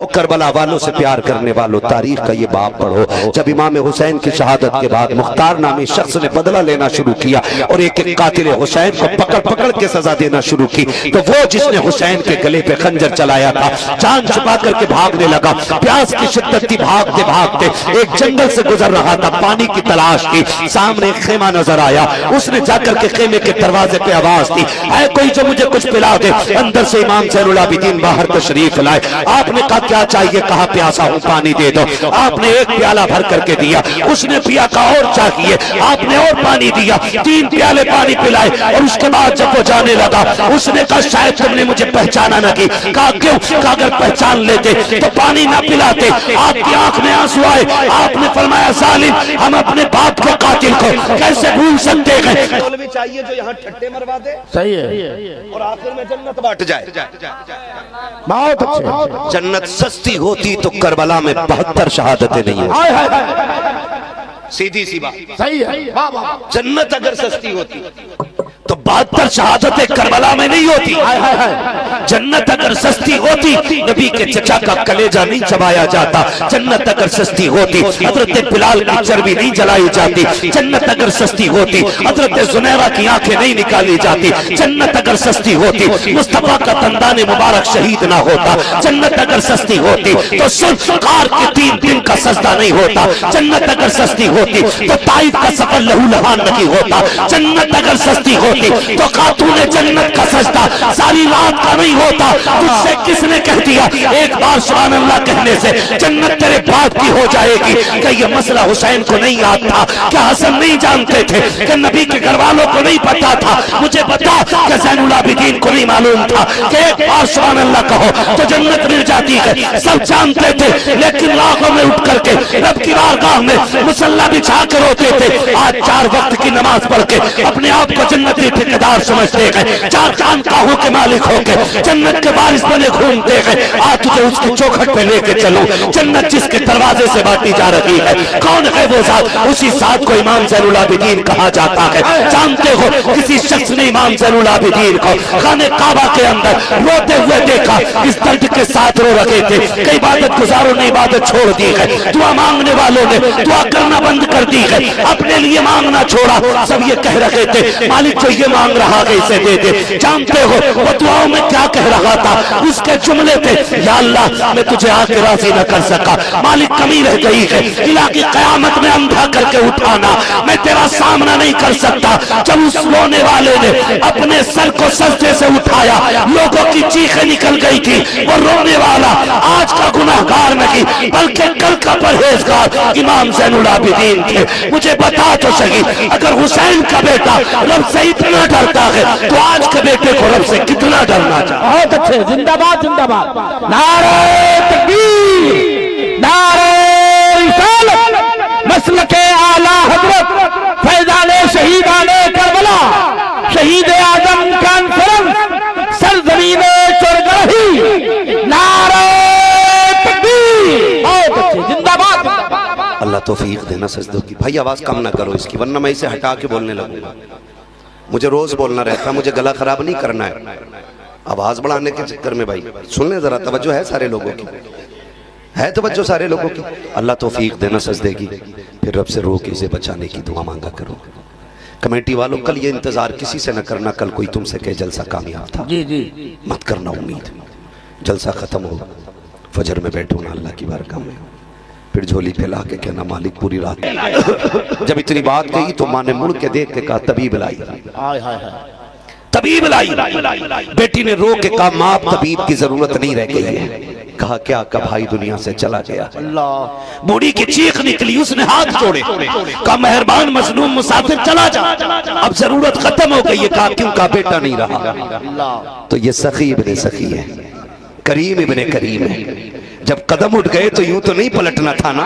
और करबला वालों से प्यार करने वालों, तारीख का ये बाब पढ़ो। जब इमाम हुसैन की शहादत के बाद मुख्तार नामी शख्स ने बदला लेना शुरू किया और एक एक कातिल हुसैन को पकड़ पकड़ के सजा देना शुरू की, तो वो जिसने हुसैन के गले पे खंजर चलाया था जान छुपा करके भागने लगा। प्यास की शिद्दत थी, भागते भागते एक जंगल से गुजर रहा था, पानी की तलाश की। सामने एक खेमा नजर आया, उसने जाकर के खेमे के दरवाजे पे आवाज दी, है कोई जो मुझे कुछ पिला दे। अंदर से इमाम ज़ैनुल आबिदीन बाहर तशरीफ लाए। आपने कहा क्या चाहिए? कहा प्यासा हूं, पानी दे दो। आपने एक प्याला भर करके दिया, उसने पिया। का और चाहिए? आपने और पानी दिया, 3 प्याले पानी पिलाए। और उसके बाद जब वो जाने लगा उसने कहा शायद तुमने मुझे पहचाना न की। कहा क्यों? कहा अगर पहचान लेते तो पानी ना पिलाते। आपकी आंख में आंसू आए। आपने फरमाया जालिम, हम अपने बाप के कातिल को कैसे भूल सकते हैं? भी चाहिए जो यहाँ ठट्टे मरवा दे, सही है, और आखिर में जन्नत बांट जाए। बहुत अच्छे। जन्नत सस्ती होती तो करबला में 72 शहादतें नहीं होती। सीधी सी बात, सही है। जन्नत अगर सस्ती होती तो 72 शहादतें करबला में नहीं होती। जन्नत अगर सस्ती होती नबी के चचा का कलेजा नहीं चबाया जाता। जन्नत अगर सस्ती होती हजरत बिलाल की चर्बी नहीं जलाई जाती। जन्नत अगर सस्ती होती हजरत जुनैरा की आंखें नहीं निकाली जाती। जन्नत अगर सस्ती होती मुस्तफा का तंदाने मुबारक शहीद ना होता। जन्नत अगर सस्ती होती तो सरकार के 3 दिन का सजदा नहीं होता। जन्नत अगर सस्ती होती तो ताइफ का सफर लहूलुहान नहीं होता। जन्नत अगर सस्ती होती तो खातूने जन्नत का सजदा सारी रात का नहीं होता। तुझसे किसने कह दिया एक बार सुभान अल्लाह कहने से जन्नत तेरे बाप की हो जाएगी? क्या ये मसला हुसैन को नहीं याद था? क्या हसन नहीं जानते थे? क्या नबी के घर वालों को नहीं पता था? मुझे पता क्या ज़ैनुल आबिदीन को नहीं मालूम था कि एक बार सुभान अल्लाह कहो तो जन्नत मिल जाती है? सब जानते थे, लेकिन राहों में उठ करके रब की बारगाह में मुसल्ला बिछा कर रोते थे। आज 4 वक्त की नमाज पढ़ के अपने आप को जन्नती ठेकेदार समझते हैं, 4 खानकाहों के मालिक होकर जन्नत के बारिश बने घूमते हैं। आज तुझे उसकी चौखट पे लेके चलो। जन्नत जिसके दरवाजे से बांटी जा रही है, कौन है वो जात? उसी जात को इमाम ज़ैनुल आबिदीन कहा जाता है। जानते हो किसी शख्स ने इमाम ज़ैनुल आबिदीन को खाने काबा के अंदर रोते हुए देखा। इस दर्द के साथ रो रहे थे। कई इबादत गुजारों ने इबादत छोड़ दी है, दुआ मांगने वालों ने दुआ करना बंद कर दी है, अपने लिए मांगना छोड़ा। सब ये कह रहे थे मालिक जो ये मांग रहा है इसे दे दे। जानते हो वो दुआओं में क्या कह रहा था? उसके जुमले थे, या अल्लाह मैं तुझे आके राजी न कर सका, मालिक कमी रह गई है, इलाकी कयामत में अंधा करके उठाना, मैं तेरा सामना नहीं कर सकता। जब उस रोने वाले ने अपने सर को सजदे से उठाया, लोगों की चीखें निकल गई थी। वो रोने वाला आज का गुनाहगार नहीं बल्कि कल का परहेजगार इमाम ज़ैनुल आबिदीन थे। मुझे बता तो सही, अगर हुसैन का बेटा रब से इतना डरता है तो आज के बेटे को रब से कितना डरना चाहिए? बहुत अच्छे। जिंदाबाद जिंदाबाद। नारे तकबीर, नारे रिसालत, मसलके आला हजरत फैजाने शहीदाने करबला, शहीद आजम कॉन्फ्रेंस सरजमीने चरगढ़ी। नारे तकबीर। बहुत अच्छे। जिंदाबाद। अल्लाह तौफीक देना सजदों की। भाई आवाज कम ना करो इसकी, वरना मैं इसे हटा के बोलने लगूंगा। मुझे रोज बोलना रहता, मुझे गला खराब नहीं करना है आवाज बढ़ाने के चक्कर में। भाई सुन ले जरा, तवज्जो है सारे लोगों की, है तवज्जो सारे लोगों की। अल्लाह तौफीक देना सजदे की। फिर रब से रो के इसे बचाने की दुआ मांगा करो। कमेटी वालों कल ये इंतजार किसी से न करना, कल कोई तुमसे कहे जलसा कामयाब था, जी जी मत करना उम्मीद। जलसा खत्म हो, फजर में बैठो ना अल्लाह की बारगाह में, फिर झोली फैला के कहना मालिक पूरी रात। जब इतनी बात कही तो माँ ने मुड़ के देख के कहा तबीब लाई, तबीब लाई। बेटी ने रो के कहा माँ तबीब की जरूरत नहीं रह गई है। कहा क्या? का भाई दुनिया से चला गया। बूढ़ी की चीख निकली, उसने हाथ जोड़े, कहा मेहरबान मजलूम मुसाफिर चला जा, अब जरूरत खत्म हो गई है। कहा क्यों? का बेटा नहीं रहा। तो ये सखी इब्ने सखी है, करीम इब्ने करीम है। जब कदम उठ गए तो यूं तो नहीं पलटना था ना।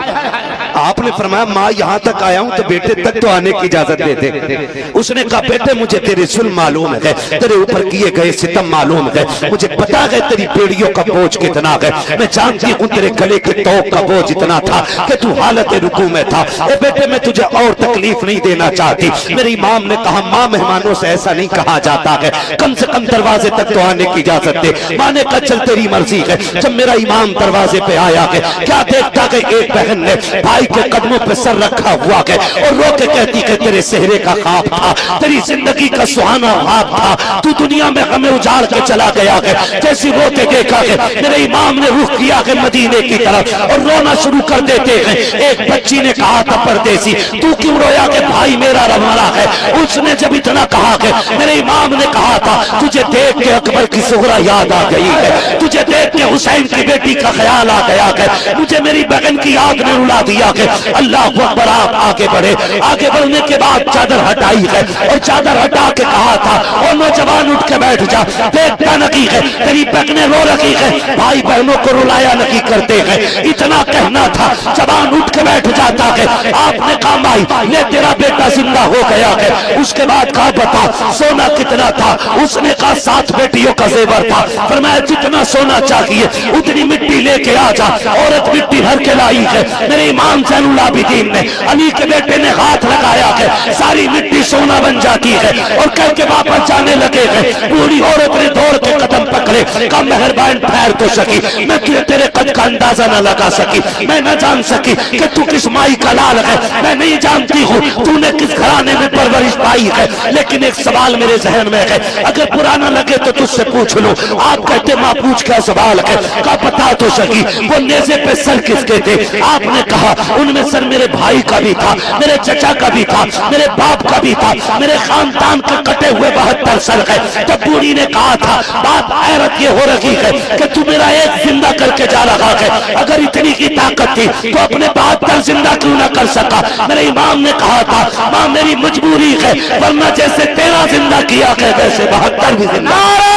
आपने फरमाया माँ यहाँ तक आया हूँ तो बेटे तक तो आने की इजाजत दे दे। उसने कहा बेटे मुझे तेरे जुल्म मालूम है, तेरे ऊपर किए गए सितम मालूम है, मुझे पता है तेरी बेड़ियों का बोझ कितना है, मैं जानती हूँ तेरे गले के तौक का बोझ इतना था कि तू हालत रुकू में था। ए बेटे मैं तुझे और तकलीफ नहीं देना चाहती। मेरे इमाम ने कहा माँ मेहमानों से ऐसा नहीं कहा जाता है, कम से कम दरवाजे तक तो आने की इजाजत दे। माँ ने कहा चल तेरी मर्जी है। जब मेरा इमाम दरवाजे पे आया है, क्या देखता कि एक बहन ने भाई के कदमों पे सर रखा हुआ है और रो के कहती कि तेरे सेहरे का ख्वाब था, तेरी जिंदगी का सुहाना ख्वाब था, तू दुनिया में हमें उजाड़ के चला गया है। जैसी रोते देखा है, मेरे इमाम ने रुख किया है मदीने की तरफ और रोना शुरू कर देते हैं। एक बच्ची ने कहा था परदेसी, तू क्यों रोया कि भाई मेरा रवाना है। उसने जब इतना कहा कि मेरे इमाम ने कहा था, तुझे देख के अकबर की सुगरा याद आ गई है, तुझे देख के हुसैन की बेटी का ख्याल आ गया है, मुझे मेरी बहन की याद ने रुला दिया है। अल्लाह अकबर, आप आगे बढ़े। आगे बढ़ने के बाद चादर हटाई है और चादर हटा के कहा था, और नौजवान उठ के बैठ जा, देखता नहीं है तेरी बहनें रो रही है, भाई बहनों को रुलाया नहीं करते हैं। इतना कहना था, जवान उठ के बैठ जाता है। आपने कहा भाई ले तेरा बेटा जिंदा हो गया है। उसके बाद कहा बता सोना कितना था। उसने कहा 7 बेटियों का जेवर था। फरमाया जितना सोना चाहिए उतनी मिट्टी लेके आ जा। औरत मिट्टी भर के लाई है। मेरे इमाम ज़ैनुल आबिदीन ने, अली के बेटे ने हाथ लगाया है, सारी मिट्टी सोना बन जाती है और कह के वापस जाने लगे हैं। बूढ़ी औरत ने दौड़ के कदम पकड़े, कहा मेहरबान ठहर तो सकी, मैं तेरे कद का अंदाजा न लगा सकी, मैं न जान सकी कि तू किस माई का लाल है, मैं नहीं जानती हूँ तूने किस घराने में परवरिश पाई है, लेकिन एक सवाल मेरे जहन में है, अगर पुराना लगे तो तुझसे पूछ लो। आप कहते माँ पूछ क्या सवाल है, का बता तो सकी वो नेज़े पे सर किसके थे। आपने कहा उनमें सर मेरे भाई का भी था, मेरे चचा का भी था, मेरे बाप का भी था, मेरे खानदान के कटे हुए 72 सर है। जब बूढ़ी ने कहा था बात हैरत ये हो रही है कि तू मेरा एक जिंदा करके जा रहा है, अगर इतनी की ताकत थी तो अपने 72 जिंदा क्यों ना कर सका। मेरे इमाम ने कहा था माँ मेरी मजबूरी है, वरना जैसे तेरा जिंदा किया है वैसे 72 भी जिंदा। नारे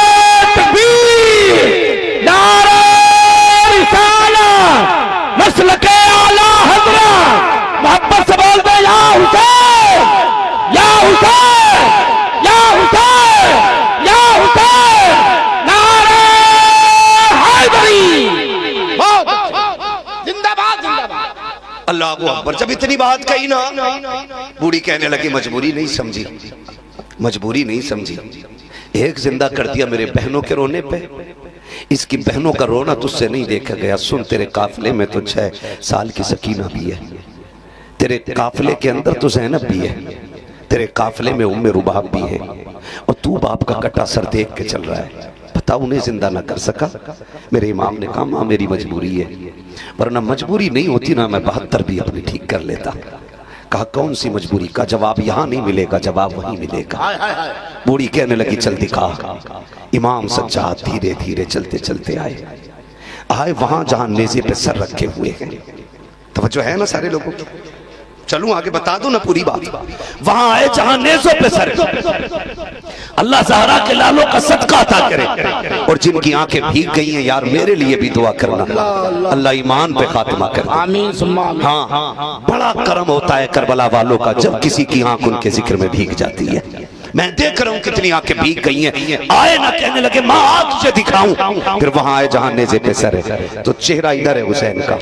तकबीर, नारे रिसालत, मसलके आला हज़रत, मोहब्बत से बोल दे या हुसैन, या हुसैन, या हुसैन, या हुसैन, नारे हैदरी। जिंदाबाद जिंदाबाद। अल्लाह अकबर। जब इतनी बात कही ना, बूढ़ी कहने लगी मजबूरी नहीं समझी, मजबूरी नहीं समझी, एक जिंदा कर दिया मेरे बहनों के रोने पे। इसकी बहनों का रोना तुझसे नहीं देखा गया। सुन, तेरे काफिले में तो 6 साल की सकीना भी है, तेरे काफिले के अंदर तो ज़ैनब भी है, तेरे काफिले में उम्मे रुबाब भी है, और तू बाप का कटा सर देख के चल रहा है। पता उन्हें जिंदा ना कर सका। मेरे इमाम ने कहा माँ मेरी मजबूरी है, वरना मजबूरी नहीं होती ना मैं 72 भी अपनी ठीक कर लेता। कहा कौन सी मजबूरी? का जवाब यहाँ नहीं मिलेगा, जवाब वहीं मिलेगा। बूढ़ी कहने लगी चल दिखा। इमाम सज्जाद धीरे धीरे चलते चलते आए वहां जहां नेज़े पे सर रखे हुए हैं। तवज्जो है ना सारे लोगों की? चलूं आगे बता दो ना पूरी बात। वहां आए जहां नेज़ों पे सर। अल्लाह ज़हरा के लालों का सदका अता करे, और जिनकी आंखें भीग गई हैं यार मेरे लिए भी दुआ करना, अल्लाह ईमान पे खात्मा करे। आमीन सुम्मा आमीन। हाँ, बड़ा करम होता है करबला वालों का जब किसी की आंख उनके जिक्र में भीग जाती है। मैं देख रहा हूं कितनी आंखें भीग गई हैं। आए ना कहने लगे माँ आंख से दिखाऊं। फिर वहां आए जहां नेज़े पे सर है, तो चेहरा इधर है हुसैन का,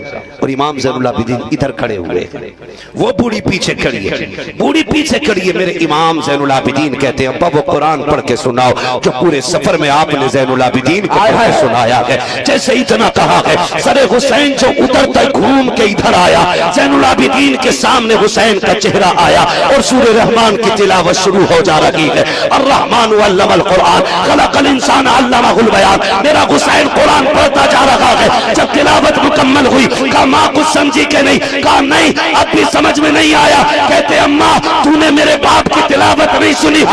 और इमाम ज़ैनुल आबिदीन इधर खड़े हुए हैं। वो बूढ़ी पीछे खड़ी है, बूढ़ी पीछे खड़ी है। मेरे इमाम ज़ैनुल आबिदीन कहते हैं अब्बा वो कुरान पढ़ के सुनाओ जो पूरे सफर में आपने ज़ैनुल आबिदीन को सुनाया है। जैसे इतना कहा है, सरे हुसैन जो उतरता घूम के इधर आया, ज़ैनुल आबिदीन के सामने हुसैन का चेहरा आया और सूरह रहमान की तिलावत शुरू हो जा रही है। अर्रहमान अल्लमल कुरान खलकल इंसान अल्लमहुल बयान। मेरा हुसैन कुरान पढ़ता जा रहा है। जब तिलावत मुकम्मल हुई, कहा माँ कुछ समझी के नहीं? कहा नहीं, अब भी समझ में नहीं आया। कहते अम्मा तूने मेरे बाप की तिलावत नहीं सुनी?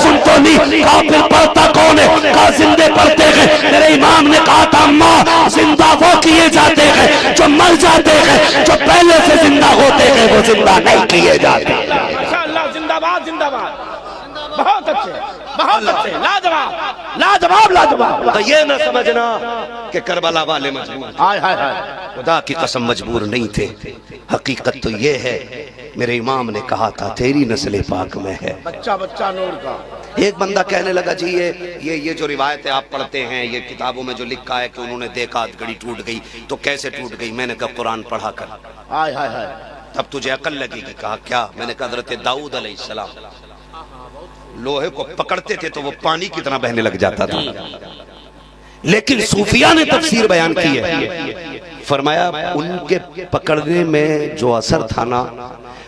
सुन तो नहीं। कहा फिर पढ़ता कौन है? कहा जिंदे पढ़ते हैं। मेरे इमाम ने कहा था अम्मा जिंदा वो किए जाते हैं जो मर जाते हैं, जो पहले से जिंदा होते हैं वो जिंदा नहीं किए जाते। माशाअल्लाह, जिंदाबाद जिंदाबाद। बहुत अच्छे, बहुत अच्छे, लाजवाब लाजवाब लाजवाब। तो ये ना समझना कि करबला वाले मजबूर, हाय हाय हाय, खुदा की कसम मजबूर नहीं थे। हकीकत तो ये है, मेरे इमाम ने कहा था तेरी नस्ल पाक में है। बच्चा बच्चा नूर का। एक बंदा कहने लगा जी ये जो रिवायतें आप पढ़ते हैं, ये किताबों में जो लिखा है कि उन्होंने देखा घड़ी टूट गई, तो कैसे टूट गई? मैंने कहा कुरान पढ़ा कर, हाय हाय हाय, तब तुझे अकल लगेगी। कहा क्या? मैंने कहा हज़रत दाऊद अलैहिस्सलाम लोहे को पकड़ते थे तो वो पानी की तरह बहने लग जाता था। लेकिन सूफिया ने तफसीर बयान की है, फरमाया उनके पकड़ने में जो असर था ना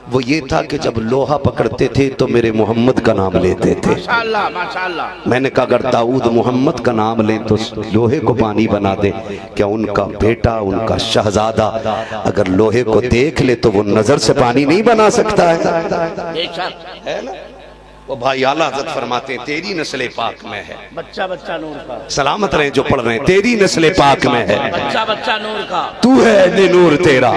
वो ये था कि जब लोहा पकड़ते थे तो मेरे मोहम्मद का नाम लेते थे। माशाअल्लाह माशाअल्लाह। मैंने कहा अगर दाऊद मोहम्मद का नाम लें तो लोहे को पानी बना दे, क्या उनका बेटा उनका शहजादा अगर लोहे को देख ले तो वो नजर से पानी नहीं बना सकता है ना? वो भाई आला हज़रत फरमाते हैं तेरी नस्ल पाक में है, बच्चा बच्चा नूर का, सलामत रहे जो पढ़ रहे हैं, तेरी नस्ल पाक में है, बच्चा बच्चा नूर का, तू है नूर तेरा,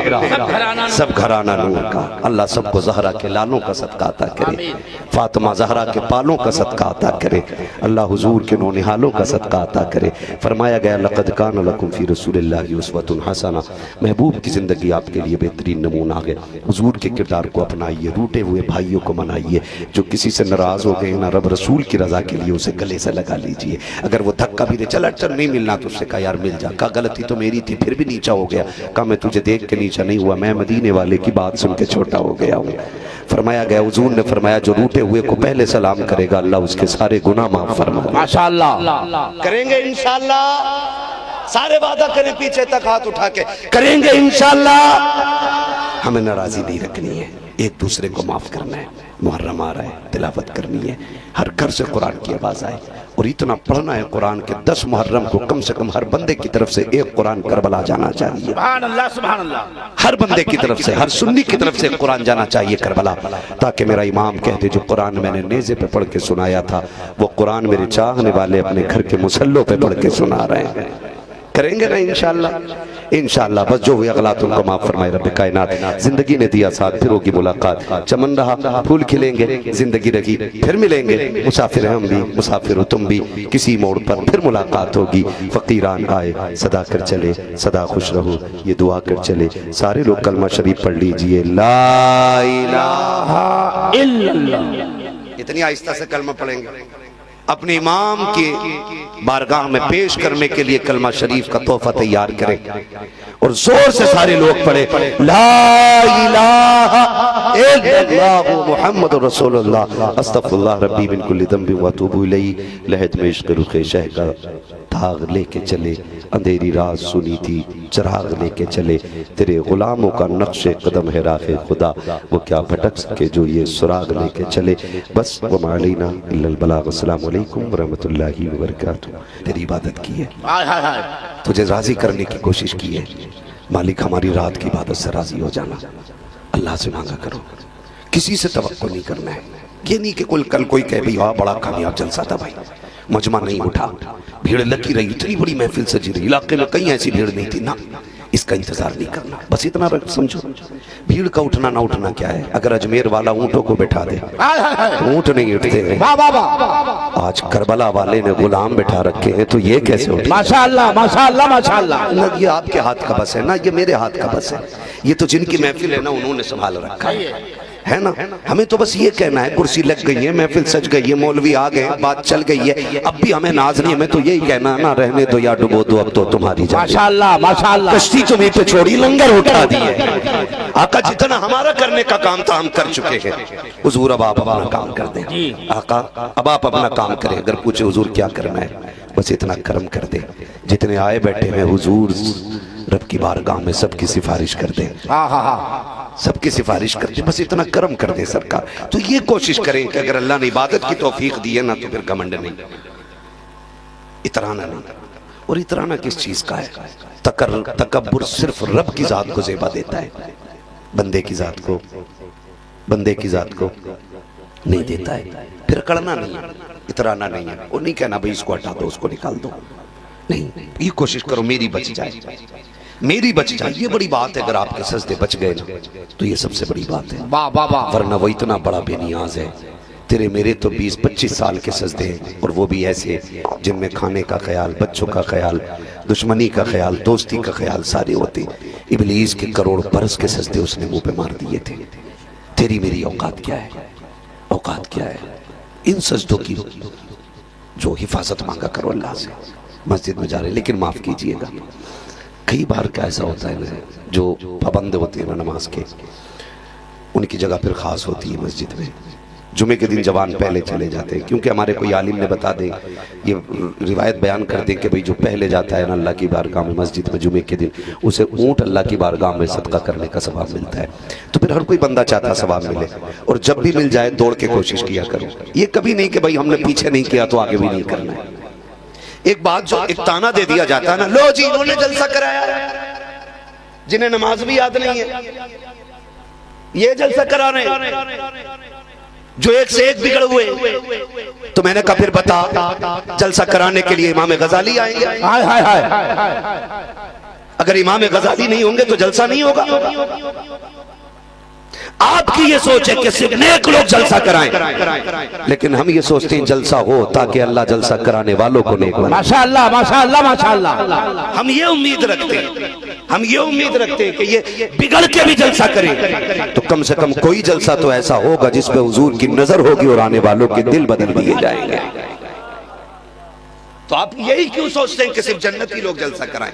सब घराना नूर का। अल्लाह सबको ज़हरा के लालों का सदका अता करे, फातिमा ज़हरा के पालों का सदका अता करे, अल्लाह हुजूर के नौनिहालों का सदका अता करे। फरमाया गया लक़द कान लकुम फ़ी रसूलिल्लाहि उस्वतुन हसना, महबूब की ज़िंदगी आपके लिए बेहतरीन नमूना है। हुजूर के किरदार को अपनाइए, रूठे हुए भाइयों को मनाइए, जो किसी से नाराज हो गए ना रब रसूल की रजा के लिए उसे गले से लगा लीजिए। अगर वो धक्का भी दे चल अड़चन नहीं मिलना तो उससे कहा यार मिल जा, कहा गलती तो मेरी थी फिर भी नीचा हो गया, कहा मैं तुझे देख के नीचा नहीं हुआ, मैं मदीने वाले की बात सुन के छोटा हो गया हूँ। फरमाया गया हुजूर ने फरमाया जो रूठे हुए को पहले सलाम करेगा अल्लाह उसके सारे गुनाह माफ फरमाएगा। माशाअल्लाह करेंगे इंशाअल्लाह, सारे वादा करें पीछे तक हाथ उठा के, करेंगे इंशाअल्लाह। हमें नाराजी नहीं रखनी है, एक दूसरे को माफ करना है। मुहर्रम आ रहा है, तिलावत करनी है, हर घर से कुरान की आवाज़ आए और इतना पढ़ना है कुरान के 10 मुहर्रम को कम से कम हर बंदे की तरफ से एक कुरान करबला जाना चाहिए। सुभान अल्लाह सुभान अल्लाह। हर बंदे की तरफ से, हर सुन्नी की तरफ से कुरान जाना चाहिए करबला, ताकि मेरा इमाम कहते जो कुरान मैंने नेज़े पे पढ़ के सुनाया था वो कुरान मेरे चाहने वाले अपने घर के मुसल्लों पे पढ़ के सुना रहे हैं। करेंगे ना इंशाअल्लाह, इंशाअल्लाह। बस जो हुई अगलात उनको माफ फरमाए रब कायनात। जिंदगी ने दिया साथ, फिर होगी मुलाकात, चमन रहा फूल खिलेंगे, जिंदगी रही फिर मिलेंगे, मुसाफिर हम भी मुसाफिर हो तुम भी, किसी मोड़ पर फिर मुलाकात होगी। फकीरान आए सदा कर चले, सदा खुश रहो ये दुआ कर चले। सारे लोग कलमा शरीफ पढ़ लीजिए, ला इलाहा इल्लल्लाह। इतनी आहिस्ता से कलमा पढ़ेंगे, अपने इमाम के बारगाह में पेश करने के लिए कलमा शरीफ का तोहफा तैयार करें और जोर से सारे लोग पढ़े ला इलाहा इल्लल्लाह मुहम्मदुर रसूलुल्लाह अस्तगफिरुल्लाह रब्बी मिन कुल्ली ज़ंबिन व अतूबु इलैहि। लहद में इश्क़ रुख़े शह का दाग लेके चले, अंधेरी रात सुनी थी चिराग लेके चले, तेरे गुलामों का नक्शे कदम है राहे खुदा, वो क्या भटक सके जो ये सुराग लेके चले। बस वमा अलैना इल्लल बलाग। अस्सलामु अलैकुम व रहमतुल्लाहि व बरकातुहू। तेरी इबादत की है, तुझे राजी करने की कोशिश की है, मालिक हमारी रात की इबादत से राजी हो जाना। अल्लाह से मांगा करो, किसी से तवक्कुल नहीं करना है। ये नहीं कि कल कोई कहे भाई हाँ बड़ा कामयाब जलसा था भाई, मजमा नहीं उठा, भीड़ लगी रही, इतनी बड़ी महफिल सजी रही, इलाके में कहीं ऐसी भीड़ नहीं थी ना, इसका इंतजार नहीं करना। बस इतना समझो, भीड़ का उठना ना उठना क्या है। अगर अजमेर वाला ऊंटों को बैठा दे, ऊंट नहीं उठते। आज करबला वाले ने गुलाम बैठा रखे हैं तो ये कैसे उठे? माशाअल्लाह माशाअल्लाह माशाअल्लाह। ये आपके हाथ का बस है ना, ये मेरे हाथ का बस है। ये तो जिनकी महफिल है ना उन्होंने संभाल रखा है ना। हमें तो बस ये कहना है कुर्सी लग गई है, महफिल सज गई है, मौलवी आ गए, बात चल गई है, अब भी हमें नाज नहीं, हमें तो यही कहना है ना, रहने दो या डुबो दो अब तो तुम्हारी जान। माशाअल्लाह माशाअल्लाह। कश्ती तुम्हें पे छोड़ी, लंगर उठा दिए। आका जितना हमारा करने का काम था हम कर चुके हैं, हुजूर अब आप अपना काम कर दें। आका अब आप अपना काम करें। अगर पूछे हुजूर क्या करना है, बस इतना कर्म कर दे। जितने आए बैठे हैं हुजूर रब की बारगाह में सबकी सिफारिश कर दे, सबकी सिफारिश कर दे, बस इतना कर्म कर दे सरकार। तो ये कोशिश करें कि अगर अल्लाह ने इबादत की तौफीक दी है ना तो फिर घमंड नहीं, इतराना नहीं। और इतराना किस चीज का है? तकब्बुर सिर्फ रब की जात को ज़ेबा देता है, बंदे की जात को, बंदे की जात को नहीं देता है। फिर कड़ना नहीं है, इतराना नहीं है, और नहीं कहना भाई इसको हटा दो उसको निकाल दो, नहीं। ये कोशिश करो मेरी बच जाए, मेरी बच जाए, ये बड़ी बात है। अगर आपके सजदे बच गए ना तो ये सबसे बड़ी बात है, वरना वो इतना बड़ा बेनियाज है। तेरे मेरे तो 20-25 साल के सजदे हैं, और वो भी ऐसे जिनमें खाने का ख्याल, बच्चों का ख्याल, दुश्मनी का ख्याल, दोस्ती का ख्याल सारे होते। इब्लीस के करोड़ बरस के सजदे उसने मुंह पे मार दिए थे। तेरी मेरी औकात क्या है? औकात क्या है? इन सजदों की जो हिफाजत मांगा करो अल्लाह से। मस्जिद में जा रहे, लेकिन माफ कीजिएगा कई बार क्या ऐसा होता है ना, जो पाबंद होते हैं ना नमाज के, उनकी जगह फिर खास होती है मस्जिद में, जुमे के दिन जवान पहले चले जाते हैं, क्योंकि हमारे कोई आलिम ने बता दे, ये रिवायत बयान कर दे कि भाई जो पहले जाता है ना अल्लाह की बारगाह में मस्जिद में जुमे के दिन, उसे ऊंट अल्लाह की बारगाह में सदका करने का सवाब मिलता है। तो फिर हर कोई बंदा चाहता सवाब मिले, और जब भी मिल जाए दौड़ के कोशिश किया करो। ये कभी नहीं कि भाई हमने पीछे नहीं किया तो आगे भी नहीं करना है। एक बात जो एक ताना दे दिया जाता है ना, लो जी इन्होंने जलसा कराया, जिन्हें नमाज भी याद नहीं है ये जलसा करा रहे हैं, जो एक से एक बिगड़ हुए। तो मैंने कहा फिर बता, जलसा कराने के लिए इमाम गजाली आएंगे? हाय हाय हाय, अगर इमाम गजाली नहीं होंगे तो जलसा नहीं होगा। आपकी ये सोच है कि सिर्फ नेक लोग जलसा कराएं, लेकिन हम ये सोचते हैं जलसा हो ताकि अल्लाह जलसा कराने वालों को नेक बनाए। माशाअल्लाह माशाअल्लाह माशाअल्लाह। हम ये उम्मीद रखते हैं, हम ये उम्मीद रखते हैं कि ये बिगड़ के भी जलसा करें, तो कम से कम कोई जलसा तो ऐसा होगा जिसपे हुजूर की नजर होगी और आने वालों के दिल बदल दिए जाएंगे। तो आप यही क्यों सोचते हैं कि सिर्फ जन्नती लोग जलसा कराएं,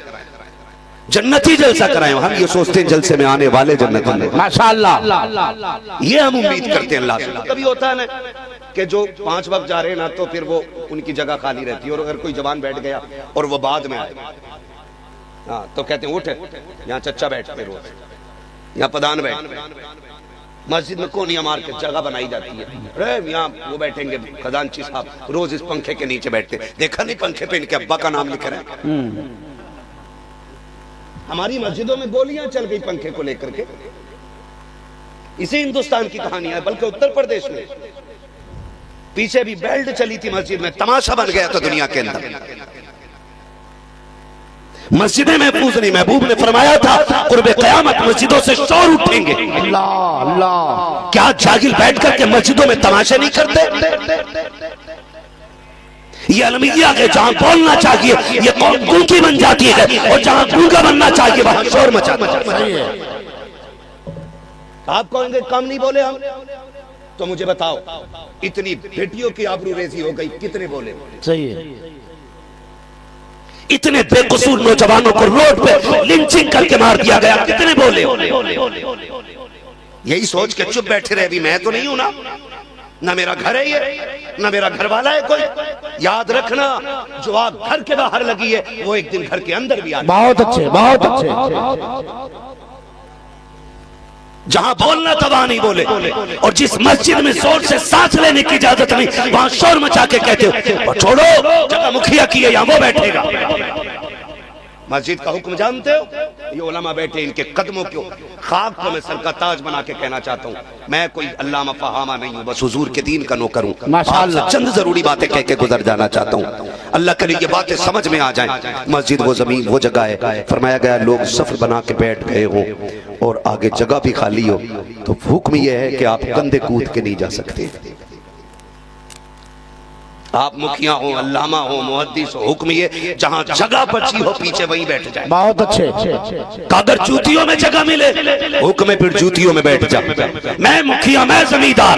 जन्नती जलसा कराएं? हम ये सोचते हैं जलसे में आने वाले जन्नती लोग। माशाअल्लाह, ये हम उम्मीद करते हैं अल्लाह से। कभी होता है ना कि जो 5 वक्त जा रहे हैं ना, तो फिर वो उनकी जगह खाली रहती है, और अगर कोई जवान बैठ गया और वो बाद में आए, हाँ तो कहते हैं उठ, यहाँ चच्चा बैठते रोज, यहाँ प्रधान बैठते। मस्जिद में कोनिया मार के जगह बनाई जाती है, अरे यहाँ वो बैठेंगे खजानची साहब, रोज इस पंखे के नीचे बैठते। देखा नहीं पंखे पे इनके अब्बा का नाम लिख रहे हैं। हमारी मस्जिदों में गोलियां चल गई पंखे को लेकर के। इसी हिंदुस्तान की कहानी है, बल्कि उत्तर प्रदेश में पीछे भी बेल्ट चली थी मस्जिद में, तमाशा बन गया था दुनिया के अंदर। मस्जिदें महफूज नहीं, महबूब ने फरमाया था कुर्बे क़यामत मस्जिदों से शोर उठेंगे। अल्लाह अल्लाह, क्या जागिर बैठ करके मस्जिदों में तमाशे नहीं करते? ये अलमिया है, जहां बोलना चाहिए ये कौम गूंगी बन जाती है, और जहां गूंगा बनना चाहिए वहां शोर मचाता है। आप कहेंगे कम नहीं बोले हम, तो मुझे बताओ इतनी बेटियों की आबरूरेजी हो गई, कितने बोले? सही है। इतने बेकसूर नौजवानों को रोड पे लिंचिंग करके मार दिया गया, कितने बोले? यही सोच के चुप बैठे रहे, अभी मैं तो नहीं हूं ना मेरा घर है ये, ना मेरा घर वाला है कोई। याद रखना, जो आग घर के बाहर लगी है वो एक दिन घर के अंदर भी आ। बहुत अच्छे बहुत अच्छे। जहां बोलना था वहां नहीं बोले, और जिस मस्जिद में जोर से सांस लेने की इजाजत नहीं वहां शोर मचा के कहते हो और छोड़ो, जगह मुखिया की है यहाँ वो बैठेगा। मस्जिद का हुक्म जानते हो? ये उलमा बैठे, इनके कदमों को खाक को मैं सर का ताज बना के कहना चाहता हूँ, मैं कोई अल्लामा फहामा नहीं हूँ, बस हुजूर के दीन का नौकर हूँ। माशाअल्लाह, चंद जरूरी बातें कह के गुजर जाना चाहता हूँ, अल्लाह करे ये बातें समझ में आ जाएं। मस्जिद वो जमीन वो जगह है, फरमाया गया लोग सफर बना के बैठ गए हो और आगे जगह भी खाली हो, तो हुक्म यह है कि आप कंधे कूद के नहीं जा सकते। आप मुखिया हो, अल्लामा हो, मुहद्दिस हो, हुक्म ये जहां जगह बची हो पीछे वहीं बैठ जाए। बहुत अच्छे। अगर जूतियों में जगह मिले हुक्म फिर जूतियों में बैठ जा। मैं मुखिया, मैं जमींदार,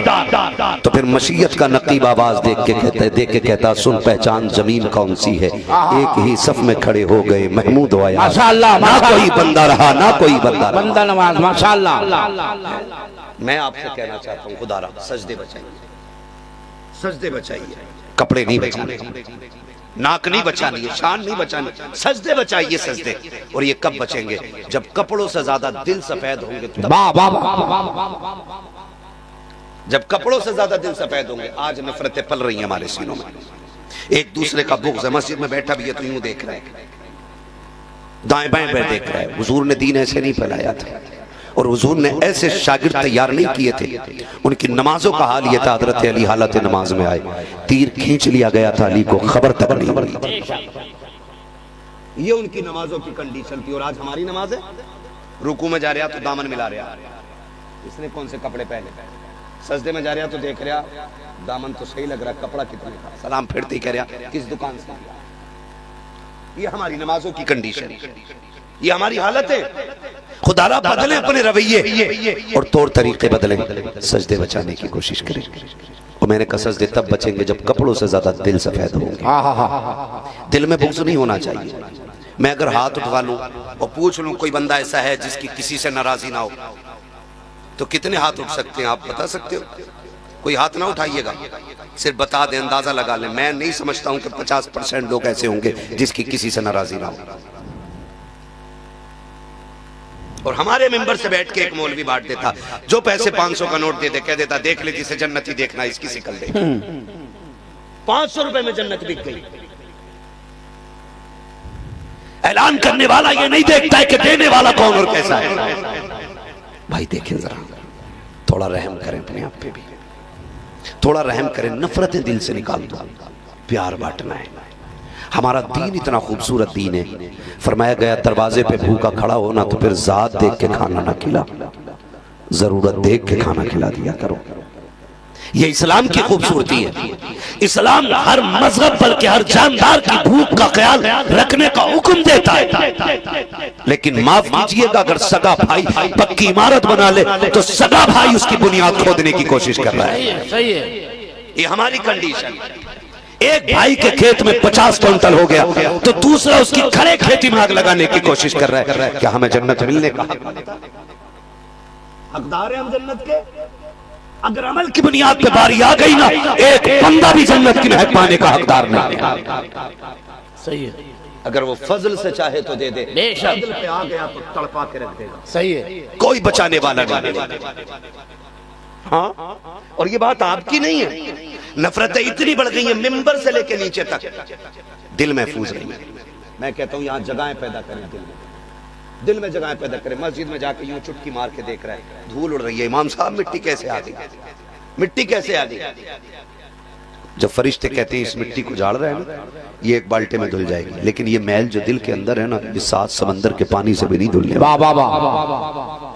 तो फिर मशीयत का नकीब आवाज देख के कहता सुन पहचान जमीन कौन सी है। एक ही सफ में खड़े हो गए महमूद आया, माशाअल्लाह, ना कोई बंदा रहा ना कोई बंदा नमाज। माशाअल्लाह। मैं आपसे कहना चाहता हूँ खुदा रहा, सजदे बचाइए, सजदे बचाइए, कपड़े नहीं बचाने, नाक नहीं बचानी, शान नहीं बचानी, सजदे बचाइए सजदे। और ये कब बचेंगे? जब कपड़ों से ज्यादा दिल सफेद होंगे। जब कपड़ों से ज्यादा दिल सफेद होंगे। आज नफरतें पल रही हैं हमारे सीनों में, एक दूसरे का बुग़्ज़ है। मस्जिद में बैठा भी है तो यूं देख रहे हैं, दाएं बाएं पे देख रहा है। हुजूर ने दीन ऐसे नहीं फैलाया था, और हुजूर ने ऐसे शागिर्द तैयार नहीं किए थे। उनकी नमाजों का हाल यह था, हज़रत अली हालत नमाज में आए, तीर खींच लिया गया था, अली को खबर तक नहीं हुई। ये उनकी नमाजों की कंडीशन थी। और आज हमारी नमाज है, रुकू में जा रहा तो दामन मिला रहा, इसने कौन से कपड़े पहने, सजदे में जा रहा तो देख रहा दामन तो सही लग रहा, कपड़ा कितने का, सलाम फिरते ही कह रहा किस दुकान से। ये हमारी नमाजों की कंडीशन, ये हमारी हालत है। खुदारा बदले अपने रवैये और तौर तरीके बदलें, सजदे बचाने की कोशिश करें। और मैंने कहा सजदे तब बचेंगे जब कपड़ों से ज्यादा दिल सफेद होंगे। दिल में बुग़्ज़ नहीं होना चाहिए। मैं अगर हाथ उठवा लूं और पूछ लूं कोई बंदा ऐसा है जिसकी किसी से नाराजगी ना हो, तो कितने हाथ उठ सकते हैं आप बता सकते हो? कोई हाथ ना उठाइएगा, सिर्फ बता दें, अंदाजा लगा लें। मैं नहीं समझता हूं कि 50% लोग ऐसे होंगे जिसकी किसी से नाराजगी ना हो। और हमारे मेंबर से बैठ के एक मौलवी बांट देता, जो पैसे 500 का नोट दे दे, कह देता देख ले जिसे जन्नती देखना इसकी शिकल दे। 500 रुपए में जन्नत बिक गई। ऐलान करने वाला ये नहीं देखता है कि देने वाला कौन और कैसा है। भाई देखें जरा, थोड़ा रहम करें अपने आप पे भी, थोड़ा रहम करें, नफरतें दिल से निकाल दो, प्यार बांटना है। हमारा दीन इतना खूबसूरत दीन है, फरमाया गया दरवाजे पे भूखा खड़ा होना तो फिर जात देख के खाना ना खिला, जरूरत देख के खाना खिला दिया करो। ये इस्लाम की खूबसूरती है। इस्लाम हर मजहब बल्कि हर जानदार की भूख का ख्याल रखने का हुक्म देता है, लेकिन माफ कीजिएगा अगर सगा भाई पक्की इमारत बना ले तो सगा भाई उसकी बुनियाद खोदने की कोशिश कर रहा है। सही है, ये हमारी कंडीशन। एक भाई के खेत में 50 क्विंटल हो गया तो दूसरा उसकी खड़े खेती में आग लगाने की कोशिश कर रहा है। क्या हमें जन्नत मिलने का हकदार है हम जन्नत के? अगर अमल की बुनियाद पे बारी आ गई ना, एक बंदा भी जन्नत की महक पाने का हकदार नहीं है। सही है, अगर वो फजल से चाहे तो दे दे, बेशक फजल पे आ गया तो तड़पा के रख देगा। सही है, कोई बचाने वाला नहीं। हाँ, और ये बात आपकी नहीं है। नफरतें इतनी बढ़ गई हैं मिंबर से लेके नीचे तक, दिल महफूज नहीं है। मैं कहता हूँ यहाँ जगहें पैदा करें, दिल में जगह पैदा करें। मस्जिद में जाके यूं चुटकी मार के देख रहा है, धूल उड़ रही है, इमाम साहब मिट्टी कैसे आ गई, मिट्टी कैसे आ गई? जब फरिश्ते कहते हैं इस मिट्टी को झाड़ रहे हैं ना, ये एक बाल्टे में धुल जाएगी, लेकिन ये मैल जो दिल के अंदर है ना, ये 7 समंदर के पानी से भी नहीं धुलने। वाह वाह वाह।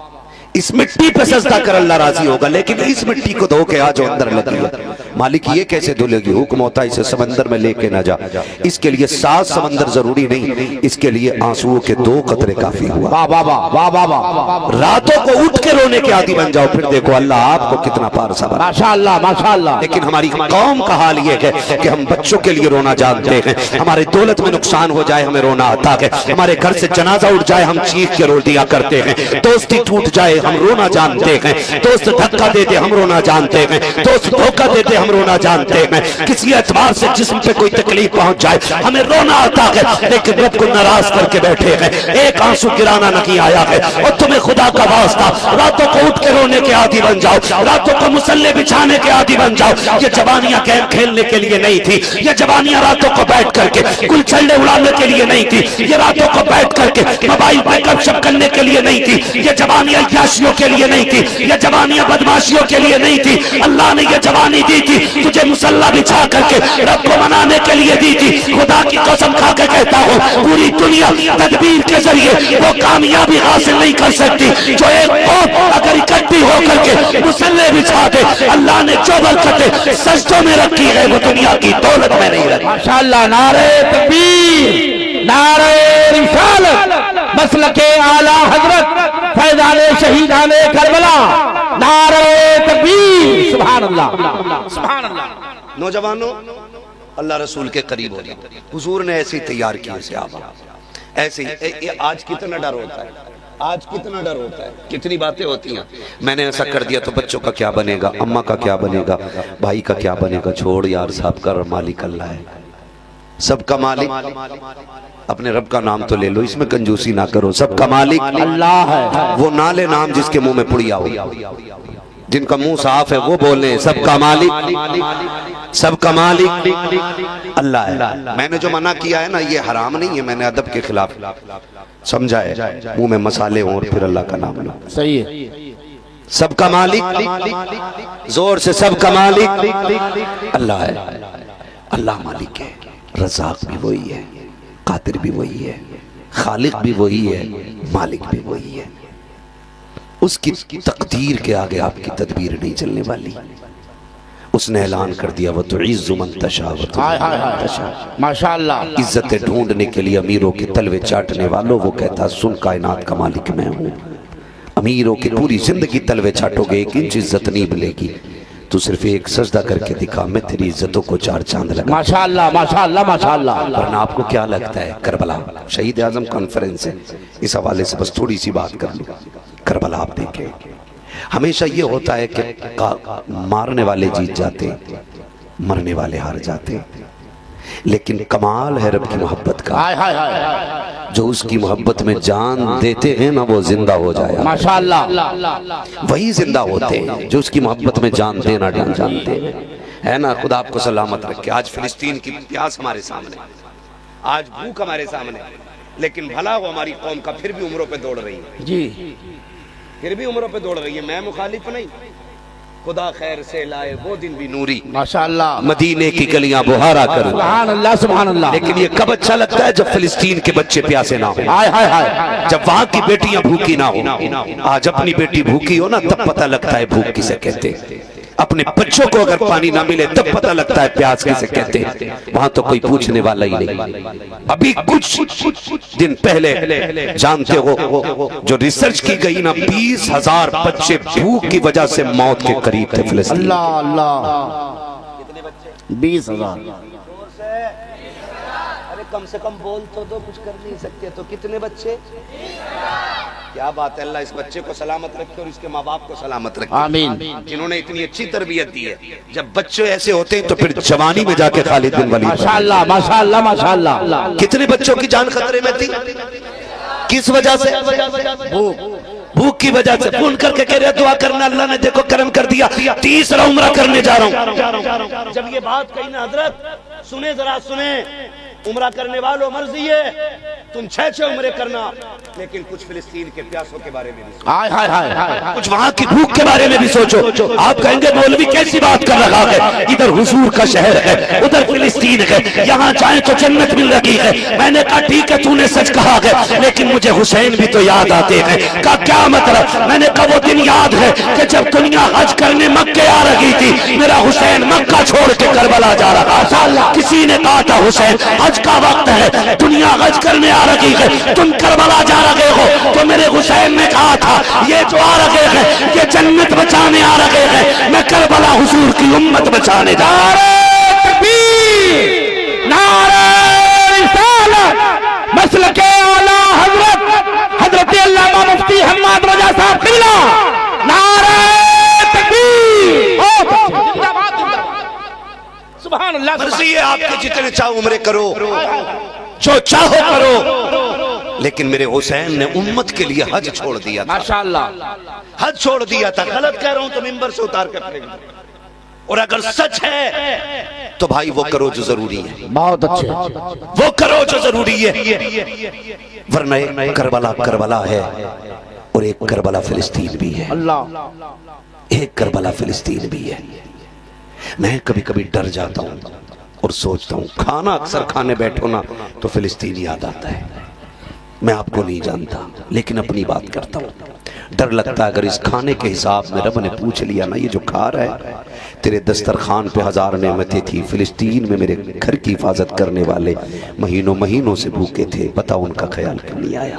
इस मिट्टी पे सजदा कर अल्लाह राजी होगा, लेकिन इस मिट्टी को धो के आ जो अंदर लगी है। मालिक ये कैसे धुलेगी? हुक्म होता है इसे समंदर में लेके ना जा। इसके लिए 7 समंदर जरूरी नहीं, इसके लिए आंसुओं के 2 कतरे काफी हुआ। वाह वाह वाह वाह वाह। रातों को उठ के रोने के आदी बन जाओ, फिर देखो अल्लाह आपको कितना पारसा बना। माशाअल्लाह माशाअल्लाह। लेकिन हमारी कौम का हाल ये है कि हम बच्चों के लिए रोना जानते हैं, हमारे दौलत में नुकसान हो जाए हमें रोना आता है, हमारे घर से जनाजा उठ जाए हम चीख के रो दिया करते हैं, दोस्ती टूट जाए हम रोना जानते हैं, दोस्त धक्का देते हम रोना जानते हैं, दोस्त धोखा देते हम रोना जानते हैं, किसी एतबार से जिस्म पे कोई तकलीफ पहुंच जाए हमें रोना आता है, लेकिन रब को नाराज करके बैठे हैं, एक आंसू गिराना नहीं आया है। और तुम्हें खुदा का वास्ता, रातों को उठ के रोने के आदी बन जाओ, रातों को मुसल्ले बिछाने के आदी बन जाओ। ये जवानियां गेम खेलने के लिए नहीं थी, ये जवानियां रातों को बैठ करके कुल छल्ले उड़ाने के लिए नहीं थी, ये रातों को बैठ करके मोबाइल पे गपशप करने के लिए नहीं थी, ये जवानियां याशियों के लिए नहीं थी, ये जवानियां बदमाशियों के लिए नहीं थी। अल्लाह ने ये जवानी दी थी तुझे मुसल्ला बिछा करके रब को मनाने के लिए दी थी। खुदा की कसम खा के कहता हूँ पूरी दुनिया तदबीर के जरिए वो कामयाबी हासिल नहीं कर सकती जो एक कौम अगर इकट्ठी होकर के मुसल्ले बिछा दे। अल्लाह ने जो बरकतें सजदों में रखी है वो दुनिया की दौलत में नहीं रखी। माशाअल्लाह। नारे तकबीर, नारे रिसालत, मसलके आला हजरत, फैजाने शहीदाने करबला, नारे तकबीर, सुभान अल्लाह सुभान अल्लाह। नौजवानों अल्लाह रसूल के करीब हो जाओ, हुजूर ने ऐसे ही तैयार किए सहाबा, ऐसे ही। आज कितना डर होता है, आज कितना डर होता है, कितनी बातें होती हैं। मैंने ऐसा कर दिया तो बच्चों का क्या बनेगा, अम्मा का क्या बनेगा, भाई का क्या बनेगा। छोड़ यार, साहब का मालिक अल्लाह है, सबका मालिक अपने रब का नाम तो ले लो, इसमें कंजूसी ना करो। सबका मालिक अल्लाह है, वो ना ले नाम जिसके मुंह में पुड़िया हो, जिनका मुंह साफ है वो बोले सबका मालिक, सबका मालिक अल्लाह है। मैंने जो मना किया है ना ये हराम नहीं है, मैंने अदब के खिलाफ समझा है। मुंह में मसाले हो और फिर अल्लाह का नाम लो, सही है। सबका मालिक, जोर से सबका मालिक अल्लाह है। अल्लाह मालिक है, रज़ाक भी वही है, कादिर भी वही है, खालिक भी वही है, मालिक भी वही है। उसकी तकदीर के आगे आपकी तदबीर नहीं चलने वाली। उसने ऐलान कर दिया वो तो इज़्ज़ु मन तशा व तुज़िल्लु माशाअल्लाह। इज्जतें ढूंढने के लिए अमीरों के तलवे चाटने वालों, वो कहता सुन कायनात का मालिक मैं हूँ। अमीरों की पूरी जिंदगी तलवे चाटोगे, 1 इंच इज्जत नहीं मिलेगी। तू सिर्फ एक सजदा करके दिखा, मैं तेरी इज्जतों को 4 चांद लगा। माशाअल्लाह माशाअल्लाह माशाअल्लाह। वरना आपको क्या लगता है, करबला शहीद आजम कॉन्फ्रेंस है, इस हवाले से बस थोड़ी सी बात कर लो। करबला आप देखें, हमेशा ये होता है कि मारने वाले जीत जाते, मरने वाले हार जाते, लेकिन कमाल है रब की मोहब्बत का। जो उसकी मोहब्बत में जान देते हैं ना, वो जिंदा हो जाए माशाअल्लाह। वही जिंदा होते हैं जो उसकी मोहब्बत में जान देना जानते है ना। खुदा आपको सलामत रखे। आज फिलिस्तीन की प्यास हमारे सामने, आज भूख हमारे सामने, लेकिन भला हो हमारी कौम का फिर भी उम्रों पे दौड़ रही है जी, फिर भी उम्रों पे दौड़ रही है। मैं मुखालिफ नहीं, खुदा खैर से लाए वो दिन भी नूरी माशाअल्लाह, मदीने की गलियां बुहारा कर सुभान अल्लाह सुभान अल्लाह। लेकिन ये कब अच्छा लगता है जब फिलिस्तीन के बच्चे प्यासे ना हो, हाय हाय हाय, जब वहां की बेटियां भूखी ना हो। आज अपनी बेटी भूखी हो ना, तब पता लगता है भूख किसे कहते हैं। अपने बच्चों को अगर पानी ना मिले तब पता लगता है प्यास किसे कहते हैं। वहां तो कोई पूछने वाला ही नहीं। अभी कुछ दिन पहले जानते हो जो रिसर्च की गई ना, 20,000 बच्चे भूख की वजह से मौत के करीब थे फिलिस्तीन। अल्लाह अल्लाह, कितने बच्चे? 20,000। अरे कम से कम बोल तो दो, कुछ कर नहीं सकते तो कितने बच्चे? क्या बात है। अल्लाह इस बच्चे को सलामत रखे और इसके माँ बाप को सलामत रखे, आमीन, जिन्होंने इतनी अच्छी तरबियत दी है। जब बच्चे ऐसे होते हैं तो फिर जवानी में जाके खालिद बिन वलीद माशाअल्लाह माशाअल्लाह माशाअल्लाह। कितने बच्चों की जान खतरे में थी, किस वजह से? भूख की वजह से। फोन करके कह रहे दुआ करना, अल्लाह ने देखो करम कर दिया, 30 उम्रा करने जा रहा हूँ। जब ये बात कही ना हजरत, सुने जरा सुने, उम्रा करने वालों मर्जी है तुम 6 उम्रे करना, लेकिन कुछ फिलिस्तीन के प्यासों के बारे में भी सोचो, कुछ वहां की भूख के बारे में भी सोचो। आप कहेंगे मौलवी कैसी बात कर रहा है, इधर हुजूर का शहर है, उधर फिलिस्तीन है, यहाँ जाए तो जन्नत मिल रही है। मैंने कहा ठीक है तूने सच कहा है, लेकिन मुझे हुसैन भी तो याद आते हैं। का क्या मतलब? मैंने कहा वो दिन याद है कि जब दुनिया हज करने मक्के आ रही थी, मेरा हुसैन मक्का छोड़ के करबला जा रहा था। किसी ने कहा था हुसैन हज का वक्त है, दुनिया हज करने आ रही है, तुम करबला जा रहे हो। तो मेरे हुसैन ने कहा था ये जो आ रहे हैं ये जन्नत बचाने आ रहे हैं, मैं करबला हुजूर की उम्मत बचाने जा रहा हूं। नारे रिसालत मसलके आला हजरत हजरत अल्लामा मुफ्ती हम्माद रजा साहब किबला, नारे तकबीर, सुभान अल्लाह। मर्जी है आपके जितने चाहो उम्रे करो, जो चाहो करो, लेकिन मेरे हुसैन ने उम्मत के लिए हज छोड़ दिया था माशाअल्लाह, हज छोड़ दिया था। गलत कह रहा हूं तो मिंबर से उतार कर फेंक दो, और अगर सच है तो भाई वो करो जो जरूरी है, बहुत अच्छे, वो करो जो जरूरी है। वरना करबला करबला है और एक करबला फिलिस्तीन भी है। अल्लाह, एक करबला फिलिस्तीन भी है। मैं कभी कभी डर जाता हूं और सोचता हूं, खाना अक्सर खाने बैठो ना तो फिलिस्तीन याद आता है। मैं आपको नहीं जानता लेकिन अपनी बात करता हूं। डर लगता है अगर इस खाने के हिसाब में रब ने पूछ लिया ना, ये जो खा रहा है तेरे दस्तरखान पे 1000 नेमतें थी, फिलिस्तीन में मेरे घर की हिफाजत करने वाले महीनों महीनों से भूखे थे, बताओ उनका ख्याल क्यों नहीं आया?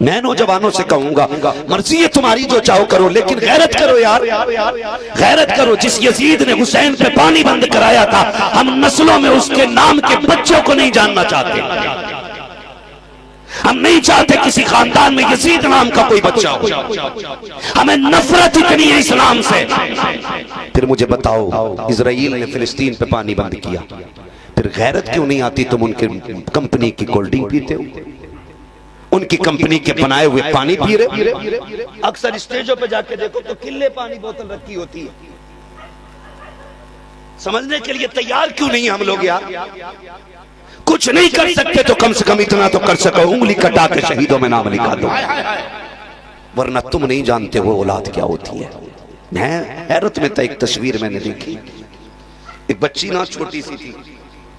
मैं नौजवानों से कहूंगा मर्जी है तुम्हारी, जो चाहो करो, लेकिन गैरत करो यार, गैरत करो। जिस यजीद ने हुसैन पे पानी बंद कराया था, हम नस्लों में उसके नाम के बच्चों को नहीं जानना चाहते। हम नहीं चाहते किसी खानदान में यजीद नाम का कोई बच्चा हो। हमें नफरत इतनी है इस्लाम से। फिर मुझे बताओ, इजराइल ने फिलिस्तीन पे पानी बंद किया, फिर गैरत क्यों नहीं आती? तुम उनके कंपनी की कोल्ड ड्रिंक पीते हो, उनकी कंपनी के बनाए हुए पानी पी रहे। अक्सर स्टेजों पे जाके देखो तो किले पानी बोतल रखी होती है। समझने के लिए तैयार क्यों नहीं हम लोग यार? कुछ नहीं कर सकते तो कम से कम इतना तो कर सको, उंगली कटा के शहीदों में नाम लिखा दो, वरना तुम नहीं जानते वो औलाद क्या होती है। मैं हैरत में था, एक तस्वीर मैंने देखी, एक बच्ची ना छोटी सी थी,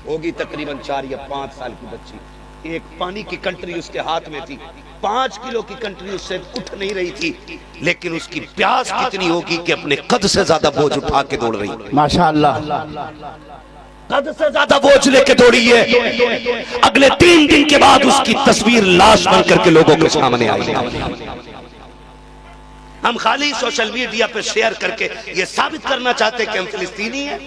होगी तकरीबन 4 या 5 साल की बच्ची, एक पानी की कंट्री उसके हाथ में थी, 5 किलो की कंट्री उससे उठ नहीं रही थी, लेकिन उसकी प्यास कितनी होगी कि अपने कद से ज्यादा बोझ उठा के दौड़ रही। माशाअल्लाह, कद से ज्यादा बोझ लेके दौड़ी है। अगले 3 दिन के बाद उसकी तस्वीर लाश बन करके लोगों के सामने आई। हम खाली सोशल मीडिया पे शेयर करके ये साबित करना चाहते कि हम फिलिस्तीनी हैं।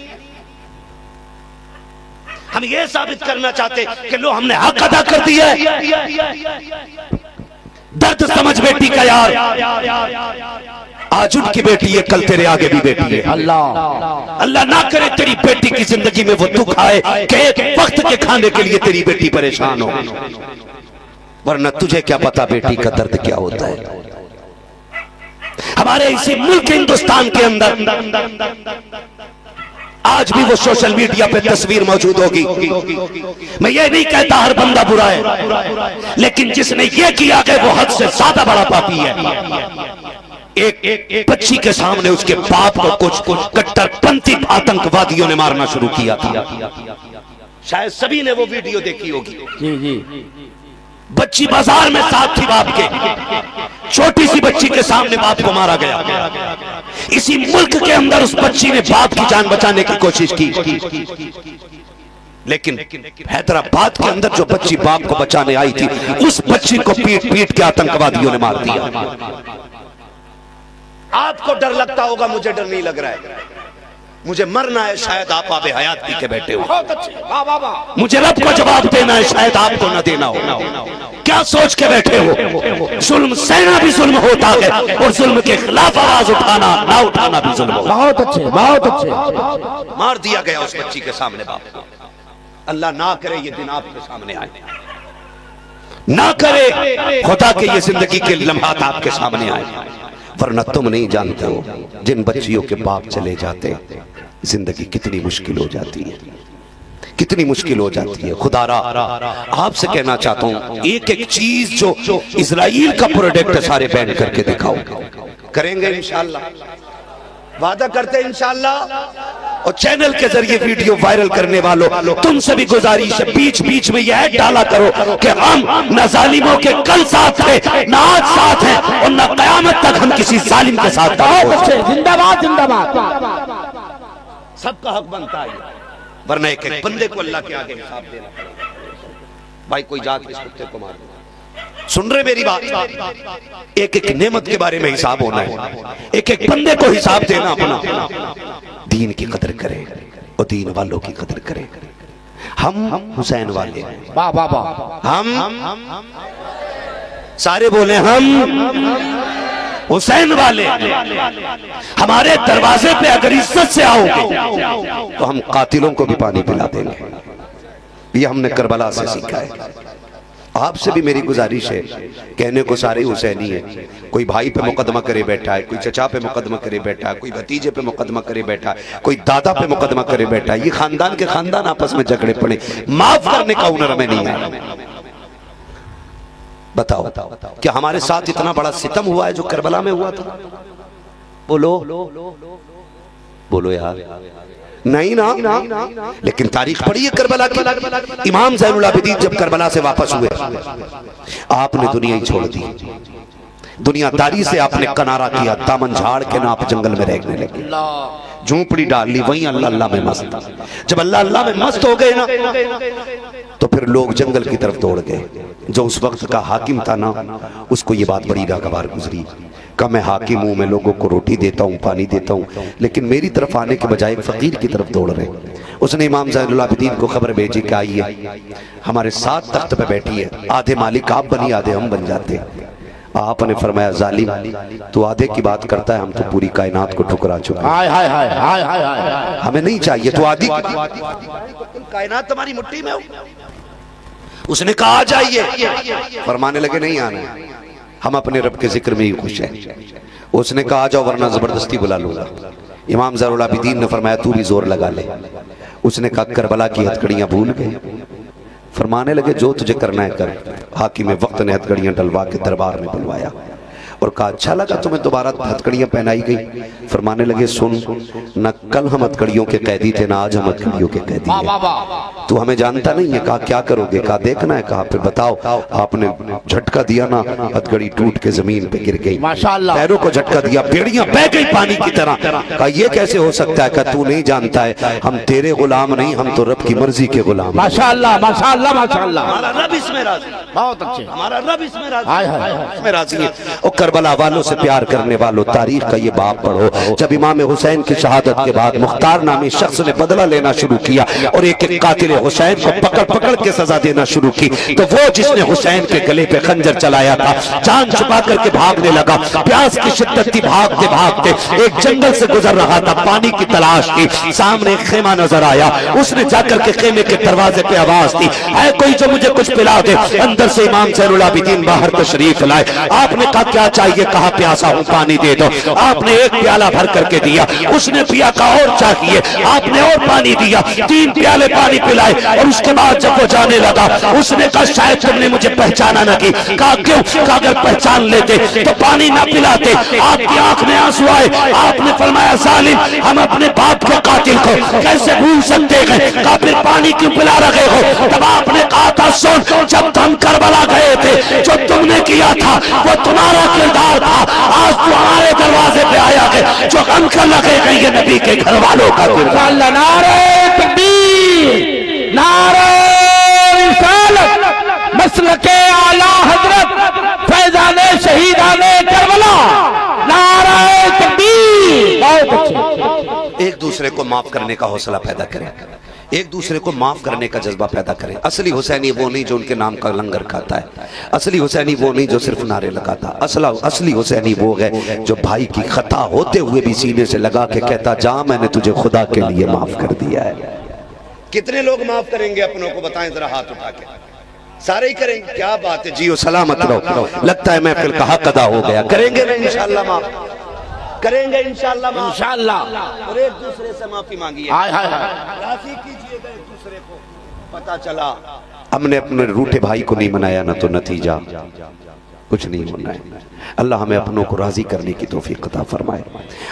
हम ये साबित करना चाहते कि लो हमने हक अदा कर दिया है। दर्द समझ बेटी का यार, आज उनकी बेटी है, कल तेरे आगे भी बेटी है। अल्लाह अल्लाह ना करे तेरी बेटी की जिंदगी में वो दुख आए कि एक वक्त के खाने के लिए तेरी बेटी परेशान हो, वरना तुझे क्या पता बेटी का दर्द क्या होता है। हमारे इसी मुल्क हिंदुस्तान के अंदर आज भी वो सोशल मीडिया पे तस्वीर मौजूद होगी। मैं ये नहीं कहता हर बंदा बुरा है, लेकिन जिसने ये किया है वो हद से ज्यादा बड़ा पापी है। एक बच्ची के सामने उसके बाप को कुछ कट्टरपंथी आतंकवादियों ने मारना शुरू किया था। शायद सभी ने वो वीडियो देखी होगी। जी जी, बच्ची बाजार में साथ थी बाप के, छोटी सी बच्ची के सामने बाप को मारा गया। इसी मुल्क के अंदर उस बच्ची ने बाप की जान बचाने की कोशिश की, लेकिन हैदराबाद के अंदर जो बच्ची बाप को बचाने आई थी, उस बच्ची को पीट पीट के आतंकवादियों ने मार दिया। आपको डर लगता होगा, मुझे डर नहीं लग रहा है। मुझे मरना है, शायद आप आबे हयात पी के बैठे हो। बहुत अच्छे, वाह वाह वाह। मुझे रब को जवाब देना है, शायद आपको न देना हो। क्या सोच के बैठे हो? जुल्म सहना भी जुल्म होता है, और जुल्म के खिलाफ आवाज उठाना ना उठाना भी जुल्म होता है। बहुत अच्छे, बहुत अच्छे। मार दिया गया उस बच्ची के सामने बाप को। अल्लाह ना करे ये दिन आपके सामने आए, ना करे खुदा के ये जिंदगी के लम्हात आपके सामने आए, वरना तुम नहीं जानते हो जिन बच्चियों के बाप चले जाते जिंदगी कितनी मुश्किल हो जाती है, कितनी मुश्किल हो जाती है। खुदारा आपसे कहना चाहता हूं, एक एक चीज जो इजराइल का प्रोडक्ट सारे बैन करके दिखाओ। करेंगे इंशाल्लाह, वादा करते हैं इंशाल्लाह। और चैनल के जरिए वीडियो वायरल करने वालों, तुमसे भी गुजारिश है, बीच बीच में यह डाला करो कि हम न जालिमों के कल साथ थे, न आज साथ हैं, और न कयामत तक हम किसी जालिम के साथ। जिंदाबाद जिंदाबाद। सबका हक बनता है, वरना एक एक बंदे को अल्लाह के आगे हिसाब देना पड़ेगा। भाई कोई जाके इस कुत्ते को मार दो, सुन रहे मेरी बात? एक एक नेमत के बारे में हिसाब होना है, एक एक बंदे को हिसाब देना अपना। दीन की कदर करें और दीन वालों की कदर करें। हम हुसैन वाले हैं, वाह वाह वाह। हम सारे बोले हम हुसैन वाले। हमारे दरवाजे पे अगर इज्जत से आओगे तो हम कातिलों को भी पानी पिला देंगे। ये हमने करबला से सीखा है। आपसे भी मेरी गुजारिश है, कहने को सारे हुसैनी है, कोई भाई पे मुकदमा करे बैठा है, कोई चचा पे मुकदमा करे बैठा है, कोई भतीजे पे मुकदमा करे बैठा है, कोई दादा पे मुकदमा करे बैठा है। ये खानदान के खानदान आपस में झगड़े पड़े, माफ करने का हुनर हमें नहीं है। बताओ क्या हमारे साथ इतना बड़ा सितम हुआ है जो करबला में हुआ था? बोलो बोलो यार, नहीं ना। लेकिन तारीख पढ़ी है करबला की। इमाम ज़ैनुल आबिदीन जब करबला से वापस हुए, आपने दुनिया ही छोड़ दी, दुनियादारी से आपने किनारा किया, दामन झाड़ के ना आप जंगल में रहने लगे, झोंपड़ी डाल ली, वहीं अल्लाह अल्लाह में मस्त। जब अल्लाह अल्लाह में मस्त हो गए ना, तो फिर लोग जंगल की तरफ दौड़ गए। जो उस वक्त का हाकिम था ना, उसको ये बात बड़ी नागवार गुजरी, का मैं हाकिम हूँ, मैं लोगों को रोटी देता हूँ, पानी देता हूँ, लेकिन मेरी तरफ आने के बजाय फकीर की तरफ दौड़ रहे। उसने इमाम ज़ैनुल आबिदीन को खबर भेजी कि आइए हमारे साथ तख्त पे बैठी है, आधे मालिक आप बनी, आधे हम बन जाते। आपने फरमाया जालिम, तू आधे की बात करता है, हम तो पूरी कायनात को ठुकरा चुके हैं, हमें नहीं चाहिए तो आधी कायनात तुम्हारी मुट्ठी में हो। उसने कहा आ जाइए, फरमाने लगे नहीं आना, हम अपने रब के जिक्र में ही खुश हैं। उसने कहा आ जाओ वरना जबरदस्ती बुला लूंगा। इमाम ज़ैनुल आबिदीन ने फरमाया तू भी जोर लगा ले। उसने कहा करबला की हथकड़ियां भूल गए। फरमाने लगे जो तुझे करना है कर। हाकिम वक्त ने हथकड़ियां डलवा के दरबार में बुलवाया और कहा अच्छा लगा तुम्हें दोबारा हथकड़ियां पहनाई गई? फरमाने लगे सुन, न कल हम हथकड़ियों के कैदी थे, ना आज हम हथकड़ियों के कैदी हैं। तू हमें जानता नहीं है। कहा क्या करोगे? कहा देखना है। कहा फिर बताओ। आपने झटका दिया ना, हथकड़ी टूट के जमीन पे गिर गई, माशाअल्लाह। पैरों को झटका दिया, बेड़ियां बह गई पानी की तरह। कहा ये कैसे हो सकता है? कहा तू नहीं जानता है, हम तेरे गुलाम नहीं, हम तो रब की मर्जी के गुलाम। माशाअल्लाह माशाअल्लाह माशाअल्लाह। हमारा रब इसमें राजी, बहुत अच्छे, हमारा रब इसमें राजी है। और करबला वालों से प्यार करने वालों, तारीख का ये बाब पढ़ो। जब इमाम हुसैन की शहादत के बाद मुख्तार नामी शख्स ने बदला लेना शुरू किया और एक एक कातिल हुसैन को पकड़ पकड़ के सजा देना शुरू की, तो वो जिसने हुसैन के गले पे खंजर चलाया था जान छुपा करके भागने लगा। प्यास की शिद्दत थी, भागते भागते एक जंगल से गुजर रहा था, पानी की तलाश की। सामने एक खेमा नजर आया, उसने जाकर के खेमे के दरवाजे पे आवाज दी, है कोई जो मुझे कुछ पिला दे। अंदर से इमाम ज़ैनुल आबिदीन बाहर तशरीफ लाए। आपने कहा क्या चाहिए? कहा प्यासा हूं, पानी दे दो। आपने एक प्याला भर करके दिया, उसने पिया, का और चाहिए, आपने और पानी दिया, 3 प्याले पानी पिलाए। और उसके बाद जब वो जाने लगा उसने कहा शायद तुमने मुझे पहचाना ना की। कहा क्यों? कहा अगर पहचान लेते तो पानी ना पिलाते। आपकी आंख में आंसू आए, आपने फरमाया जालिम, हम अपने बाप के कातिल को कैसे भूल सकते हैं? कहा फिर पानी क्यों पिला रहे हो? तब आपने कहा था सुन, जब हम करबला गए थे जो तुमने किया था वो तुम्हारा किरदार था। आज तो हमारे दरवाजे पे आया है जो हम कर लगे गए ये नबी के घर वालों का किरदार। नारे तकबीर, नारे रिसालत, मसलके आला हजरत फैजाने शहीदाने करबला, नारे तकबीर। बहुत अच्छे। एक दूसरे को माफ करने का हौसला पैदा करें, एक दूसरे को माफ करने का जज्बा पैदा करें। असली हुसैनी वो नहीं जो उनके नाम का लंगर खाता है, असली हुसैनी वो नहीं जो सिर्फ नारे लगाता। असली हुसैनी वो है जो भाई की खता होते हुए भी सीने से लगा के कहता जा मैंने तुझे खुदा के लिए माफ कर दिया है। कितने लोग माफ करेंगे अपनों को? बताएं जरा हाथ उठा के। सारे ही करेंगे? क्या बात है, जियो सलामत रहो। लगता है महफिल का हक अदा हो गया। करेंगे ना इंशाअल्लाह माफ, करेंगे इंशाअल्लाह इंशाअल्लाह। और एक दूसरे से माफी मांगिए, हाय हाय हाय, राजी कीजिएगा एक दूसरे को। पता चला हमने अपने रूठे भाई को नहीं मनाया ना तो नतीजा कुछ नहीं होना है। अल्लाह हमें अपनों को राजी करने की तौफीक अता फरमाए,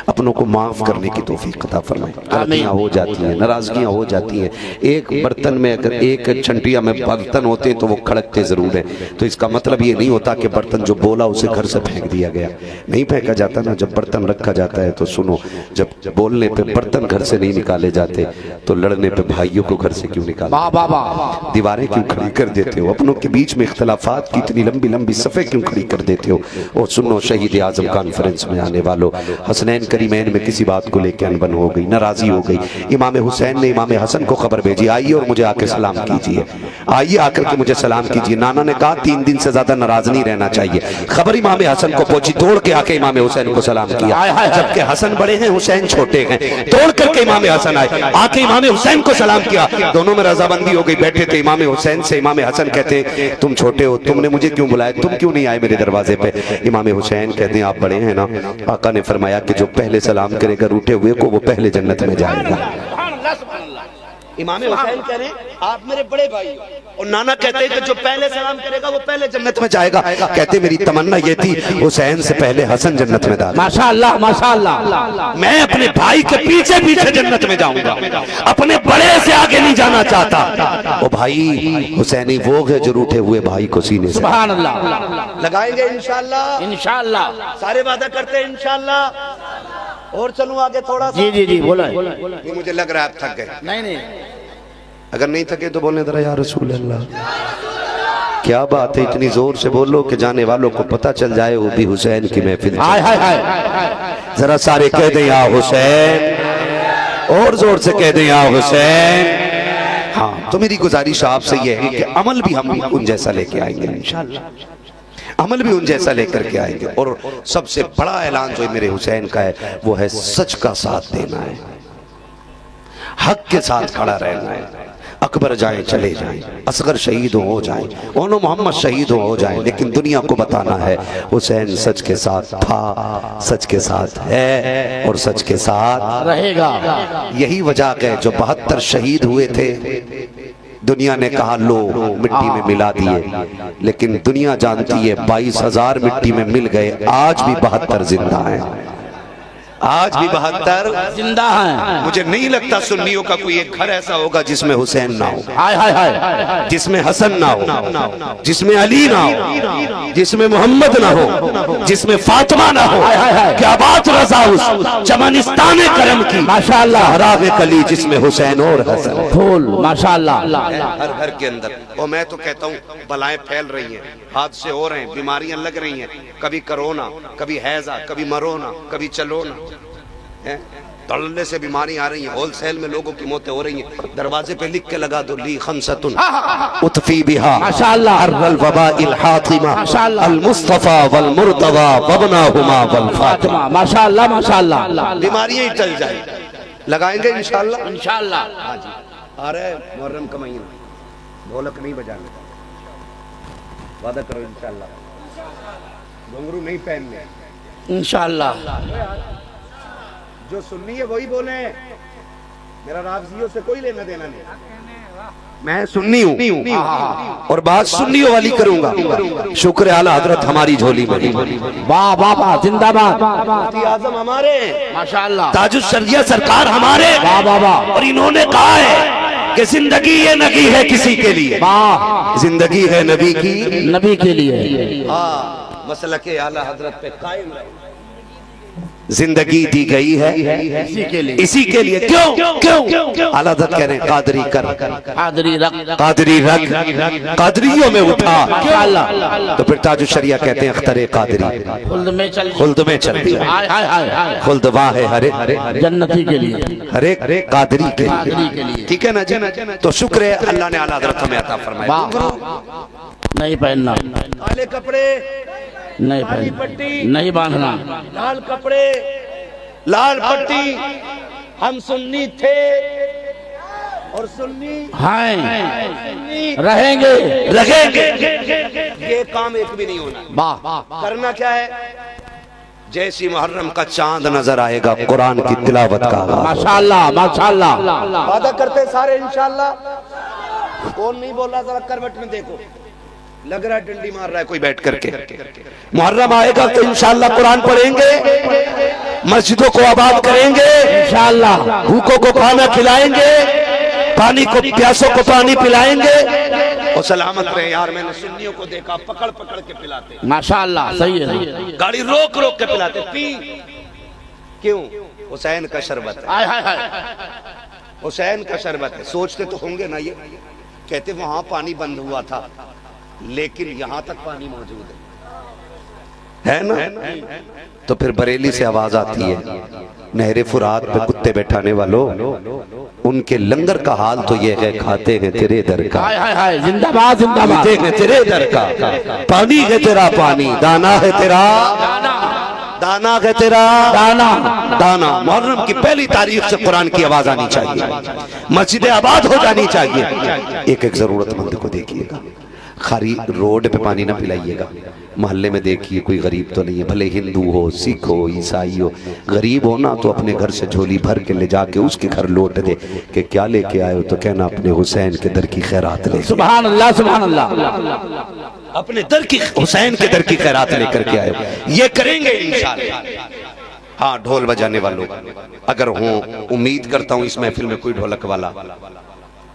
अपनों को माफ करने की तौफीक अता फरमाए। गलतियां हो जाती हैं, नाराजगियां हो जाती हैं। एक बर्तन में अगर एक छंटिया में बर्तन होते हैं तो वो खड़कते जरूर हैं, तो इसका मतलब ये नहीं होता कि बर्तन जो बोला उसे घर से फेंक दिया गया। नहीं फेंका जाता ना, जब बर्तन रखा जाता है तो सुनो, जब बोलने पे बर्तन घर से नहीं निकाले जाते तो लड़ने पे भाइयों को घर से क्यों निकाले? दीवारें क्यों खड़ी कर देते हो? अपनों के बीच में इख्तलाफात की इतनी लंबी लंबी सफ़े क्यों खड़ी कर देते हो? और सुनो, शहीद आजम कॉन्फ्रेंस में आने वालों, हसनैन करीमैन में किसी बात को लेकर अनबन हो गई, नाराजी हो गई। इमाम हुसैन ने इमाम हसन को खबर भेजी, आइए और मुझे आके सलाम कीजिए, आइए आकर के मुझे सलाम कीजिए। नाना ने कहा 3 दिन से ज्यादा नाराज नहीं रहना चाहिए। खबर इमाम हसन को पहुंची, तोड़ के आके इमाम हुसैन को सलाम किया। जबकि हसन बड़े हैं, हुसैन छोटे हैं, तोड़ करके इमाम हसन आए, आके इमाम हुसैन को सलाम किया। दोनों में रजामंदी हो गई। बैठे थे इमाम हुसैन से इमाम हसन कहते तुम छोटे हो, तुमने मुझे क्यों बुलाया, तुम क्यों नहीं आए मेरे दरवाजे पे? इमाम हुसैन कहते हैं आप बड़े हैं ना। आका ने फरमाया कि जो पहले सलाम करेगा रूठे हुए को वो पहले जन्नत में जाएगा। इमाम हुसैन कह रहे हैं आप मेरे बड़े भाई हो, और नाना कहते हैं कि जो पहले सलाम करेगा वो पहले जन्नत में जाएगा। कहते मेरी तमन्ना ये थी हुसैन से पहले हसन जन्नत में दाखिल। माशाअल्लाह माशाअल्लाह। मैं अपने भाई के पीछे पीछे जन्नत में जाऊंगा, अपने बड़े से आगे नहीं जाना चाहता। वो भाई हुसैनी वो है जो रूठे हुए भाई को सीने से सुभान अल्लाह लगाएंगे इंशाअल्लाह। इंशाअल्लाह सारे वादा करते हैं इंशाअल्लाह। और चलूं आगे थोड़ा सा? जी जी जी बोलो। ये मुझे लग रहा है आप थक गए। नहीं नहीं, अगर नहीं थके तो बोलने जरा या रसूल अल्लाह। क्या बात है, इतनी जोर से बोलो कि जाने वालों को पता चल जाए वो भी हुसैन की महफिल। हाय हाय हाय। जरा सारे कह दें या हुसैन, और जोर से कह दें या हुसैन। हाँ, तो मेरी गुजारिश आपसे ये है कि अमल भी हम उन जैसा लेके आएंगे इंशाअल्लाह, अमल भी उन जैसा लेकर के आएंगे। और सबसे बड़ा ऐलान जो मेरे हुसैन का है वो है सच का साथ देना है, हक के साथ खड़ा रहना है। अकबर जाए चले जाएं, असगर शहीद हो जाएं, ओनो मोहम्मद शहीद हो जाएं, लेकिन दुनिया को बताना है हुसैन सच के साथ था, सच के साथ है और सच के साथ रहेगा। यही वजह है जो 72 शहीद हुए थे, दुनिया ने कहा लो मिट्टी में मिला दिए, लेकिन दुनिया जानती है 22,000 मिट्टी में मिल गए, आज भी 72 जिंदा हैं। आज भी 72 जिंदा हैं। मुझे नहीं लगता सुन्नियों का कोई एक घर ऐसा होगा जिसमें हुसैन ना हो, हाय हाय हाय, जिसमें हसन ना हो, जिसमें अली ना हो, जिसमें मोहम्मद ना हो, जिसमें फातिमा ना हो। क्या बात रज़ा उस चमनिस्तान करम की, माशाअल्लाह। राग कली जिसमें हुसैन और हसन फूल, माशाअल्लाह। हर घर के अंदर। और मैं तो कहता हूँ बलाएं फैल रही हैं, हादसे हो रहे हैं, बीमारियां लग रही हैं, कभी कोरोना, कभी हैजा, कभी मरोना, कभी चलोना, तड़ने से बीमारी आ रही है, होलसेल में लोगों की मौतें हो रही हैं। दरवाजे पे लिख के लगा दो, ली खमसतुन उतफी बिहा माशाअल्लाह अर्रल वबाइल हातिमा अल मुस्तफा वल मुर्तवा वबनाहुमा वल फातिमा। माशाअल्लाह माशाअल्लाह। बीमारियां ही टल जाए, लगाएंगे इंशाअल्लाह। इंशाअल्लाह। हाँ जी, आ रहा है मुहर्रम का महीना, ढोलक नहीं बजाने, वादा करो इंशाअल्लाह। घुंघरू नहीं पहनने इंशाअल्लाह। जो सुन्नी है वही बोले, मेरा राज़ियों से कोई लेना देना नहीं। मैं सुन्नी हूँ और बात सुन्नियों वाली करूंगा। शुक्र आला हजरत हमारी झोली में। वाह वाह वाह, जिंदाबाद। आजम हमारे, माशाअल्लाह। ताजुश शरिया सरकार हमारे। वाह वाह वाह। और इन्होंने कहा है कि जिंदगी ये नगी है किसी के लिए, वाह, जिंदगी है नबी की, नबी के लिए। हाँ, मसला के आला हजरत पे कायम रहे। जिंदगी दी गई है इसी के लिए। क्यों? आला हज़रत कह रहे हैं कादरी कर, कादरी रख, कादरी रख, कादरियों में उठा। तो फिर ताजुश शरिया कहते हैं अख्तरे कादरी खुल्द में चल, खुल्द में चल, हाय हाय हाय, खुल्द वहाँ है हरे जन्नती के लिए, हरे कादरी के लिए। लिए। ठीक है ना जी? तो शुक्र है अल्लाह ने आला हज़रत हमें अता फरमाया। नहीं पहनना, काले कपड़े नहीं पहनना, नहीं बांधना, लाल कपड़े, लाल पट्टी। हम सुन्नी थे और सुन्नी हैं, रहेंगे। ये काम एक भी नहीं होना। वाह, करना क्या है? जैसी मुहर्रम का चांद नजर आएगा, कुरान की तिलावत का। माशाअल्लाह माशाअल्लाह। वादा करते सारे इंशाअल्लाह। कौन नहीं बोल रहा? जरा करवट में देखो, लग रहा है डंडी मार रहा है कोई बैठ करके। मुहर्रम आएगा तो इंशाअल्लाह कुरान पढ़ेंगे, मस्जिदों को आबाद करेंगे इंशाअल्लाह, भूखों को खाना खिलाएंगे, पानी को प्यासों को पानी पिलाएंगे। और सलामत रहे यार, मैंने सुन्नियों को देखा पकड़ पकड़ के पिलाते। माशाअल्लाह, सही है। गाड़ी रोक रोक के पिलाते। पी क्यों? हुसैन का शरबत है, हुसैन का शरबत है। सोचते तो होंगे ना ये, कहते वहां पानी बंद हुआ था लेकिन यहां तक पानी मौजूद है ना? तो फिर बरेली से आवाज आती है, नहरे फुरात पे कुत्ते बैठाने वालों, उनके लंगर का हाल तो ये है, खाते हैं तेरे दर का, जिंदाबाद जिंदाबाद, पीते हैं तेरे दर का, पानी है तेरा पानी, दाना है तेरा दाना है तेरा दाना दाना। मुहर्रम की पहली तारीख से कुरान की आवाज आनी चाहिए, मस्जिदें आबाद हो जानी चाहिए। एक एक जरूरतमंद को देखिएगा, खाली रोड पे पानी ना पिलाइएगा, मोहल्ले में देखिए कोई गरीब तो नहीं है, भले हिंदू हो, सिख हो, ईसाई हो, गरीब हो ना तो अपने घर से झोली भर के ले जाके उसके घर लौट दे कि क्या लेके आए हो, तो कहना अपने हुसैन के दर की खैरात ले। सुभान अल्लाह सुभान अल्लाह, अपने दर की, हुसैन के दर की खैरात लेकर के आए हो। ये करेंगे इंशाअल्लाह। हाँ, ढोल बजाने वालों अगर हो, उम्मीद करता हूँ इस महफिल में कोई ढोलक वाला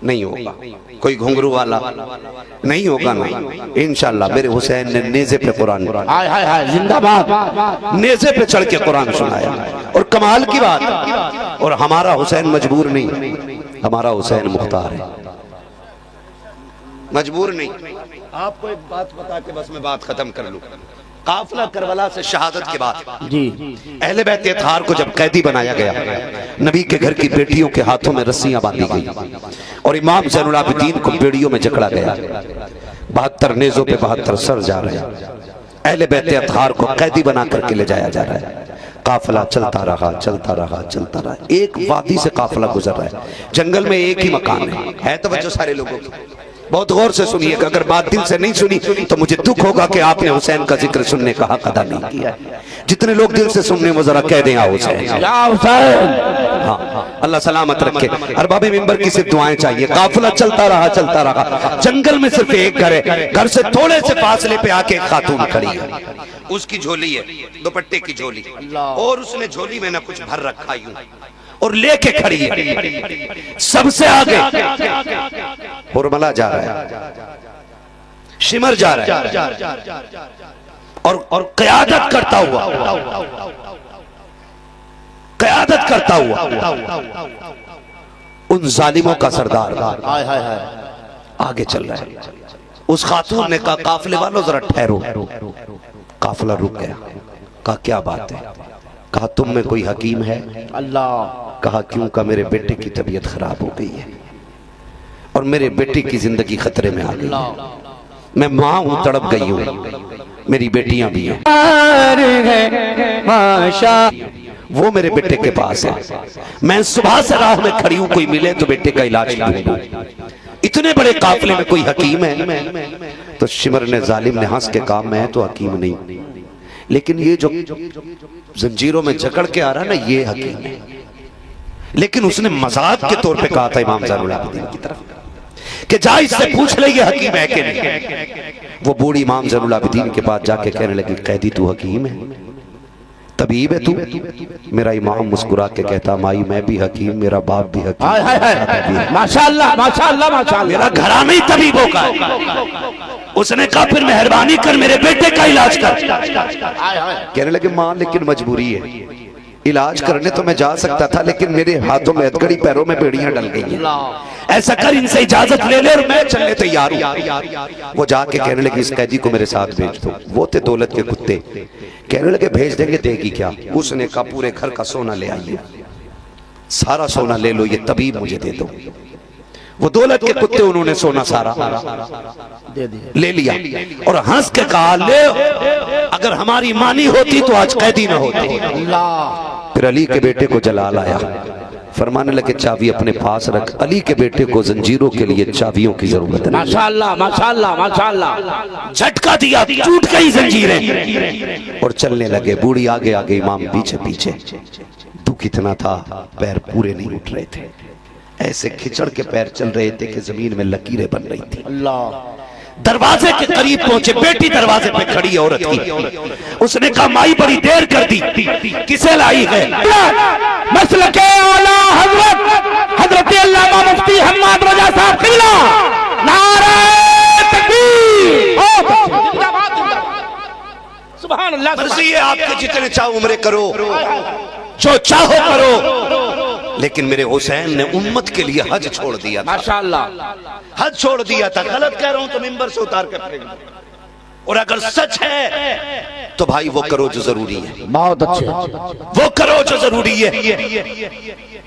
नहीं होगा, कोई घुंघरू वाला नहीं होगा ना, इंशाअल्लाह। मेरे हुसैन ने नेज़े पे कुरान, जिंदाबाद, नेज़े पे चढ़ के कुरान सुनाया। और कमाल की बात, और हमारा हुसैन मजबूर नहीं, हमारा हुसैन मुख्तार है, मजबूर नहीं। आपको एक बात बता के बस मैं बात खत्म कर लूं। काफिला करबला से शहादत के बाद जी अहले बैत अतहार को जब कैदी बनाया गया, नबी के घर की बेटियों के हाथों में रस्सियां बांधी गई और इमाम ज़ैनुल आबिदीन को बेड़ियों में जकड़ा गया। 72 नेज़ों पे 72 सर जा रहे हैं। अहले बैत अतहार को कैदी बना करके ले जाया जा रहा है। काफिला चलता रहा चलता रहा चलता रहा, एक वादी से काफिला गुजर रहा है। जंगल में एक ही मकान है तवज्जो सारे लोगों की, बहुत गौर से सुनिएगा। अगर बात दिल से नहीं सुनी तो मुझे दुख होगा कि आपने हुसैन का जिक्र सुनने का हक अदा नहीं किया। जितने लोग दिल से सुनने वो जरा कह दें, आओ हुसैन, या हुसैन। हाँ, अल्लाह सलामत रखे। अरबाब मिंबर की सिर्फ दुआएं चाहिए। काफिला चलता रहा। जंगल में सिर्फ एक घर है, घर से थोड़े से फासले पे आके एक खातून खड़ी है, उसकी झोली है, दुपट्टे की झोली, और उसने झोली में ना कुछ भर रखा यूं और लेके खड़ी है। सबसे आगे हुरमला जा रहा है, शिमर जा रहा है, और क़यादत करता हुआ उन जालिमों का सरदार आगे चल रहा है। उस खातून ने कहा, काफिले वालों जरा ठहरो। काफिला रुक गया। कहा, क्या बात है? कहा, तुम में कोई हकीम है? अल्लाह। कहा, क्यों? का मेरे बेटे की तबीयत खराब हो गई है और मेरे बेटे की जिंदगी खतरे में आ गई है। मैं माँ हूं, तड़प गई हूं, मेरी बेटियां भी हैं। वो मेरे बेटे के पास है। मैं सुबह से राह में खड़ी हूं, कोई मिले तो बेटे का इलाज ढूंढूं। इतने बड़े काफिले में कोई हकीम है? तो शिमर ने, जालिम ने हंस के कहा, मैं तो हकीम नहीं, लेकिन ये जो जंजीरों में जकड़ के आ रहा है ना, ये हकीम है। लेकिन उसने मजाक के तौर पे कहा था इमाम ज़ैनुल आबिदीन की तरफ कि जा इससे पूछ ले ये हकीम है कि नहीं। वो बूढ़ी इमाम ज़ैनुल आबिदीन के पास जाके कहने लगी, कैदी तू हकीम है, तबीब है तू? मेरा इमाम मुस्कुरा के कहता, माई मैं भी हकीम, मेरा बाप भी हकीम, माशाअल्लाह माशाअल्लाह माशाअल्लाह, मेरा घराना ही तबीबों का है। उसने कहा, फिर मेहरबानी कर मेरे बेटे का इलाज कर। कहने लगे, मां लेकिन मजबूरी है, इलाज करने तो मैं जा सकता था, लेकिन मेरे हाथों में हथकड़ी, पैरों में बेड़ियां डल गई हैं। ऐसा कर, इनसे इजाजत ले ले और मैं चलने तैयार हूं। वो जाके कहने लगी, इस कैदी को मेरे साथ भेज दो। वो थे दौलत के कुत्ते। कहने लगे, भेज देंगे, देगी क्या? उसने कहा, पूरे घर का सोना ले आइए, सारा सोना ले लो, ये तबीब मुझे दे दो। वो दौलत के कुत्ते, उन्होंने सोना सारा ले लिया और हंस के कहा, ले, अगर हमारी मानी होती तो आज कैदी ना होती। फिर अली के बेटे को जलाल आया, फरमाने लगे, चाबी अपने पास रख। अली के बेटे को जंजीरों के लिए चाबियों की जरूरत है। माशाअल्लाह माशाअल्लाह माशाअल्लाह। झटका दिया, टूट गई जंजीरें और चलने लगे। बूढ़ी आगे आगे, इमाम पीछे पीछे। दुख इतना था, पैर पूरे नहीं उठ रहे थे, ऐसे खिचड़ के पैर चल रहे थे कि जमीन में लकीरें बन रही थी। अल्लाह। दरवाजे के करीब पहुंचे, बेटी दरवाजे पे खड़ी औरत की। उसने कहा, माई बड़ी देर कर दी, किसे लाई है? मसलके आला हजरत अल्लामा मुफ्ती हम्माद रजा साहब किला, नारे तकबीर, जिंदाबाद जिंदाबाद, सुभान अल्लाह। मर्जी है आपके, जितने चाहो उम्रे करो, जो चाहो करो, लेकिन मेरे हुसैन ने उम्मत के लिए हज छोड़ दिया था। माशाअल्लाह, हज छोड़ दिया था। गलत कह रहा हूं तो मिंबर से उतार कर फेंक दो, और अगर सच है तो भाई वो करो जो जरूरी है। बहुत अच्छे, वो करो जो जरूरी है,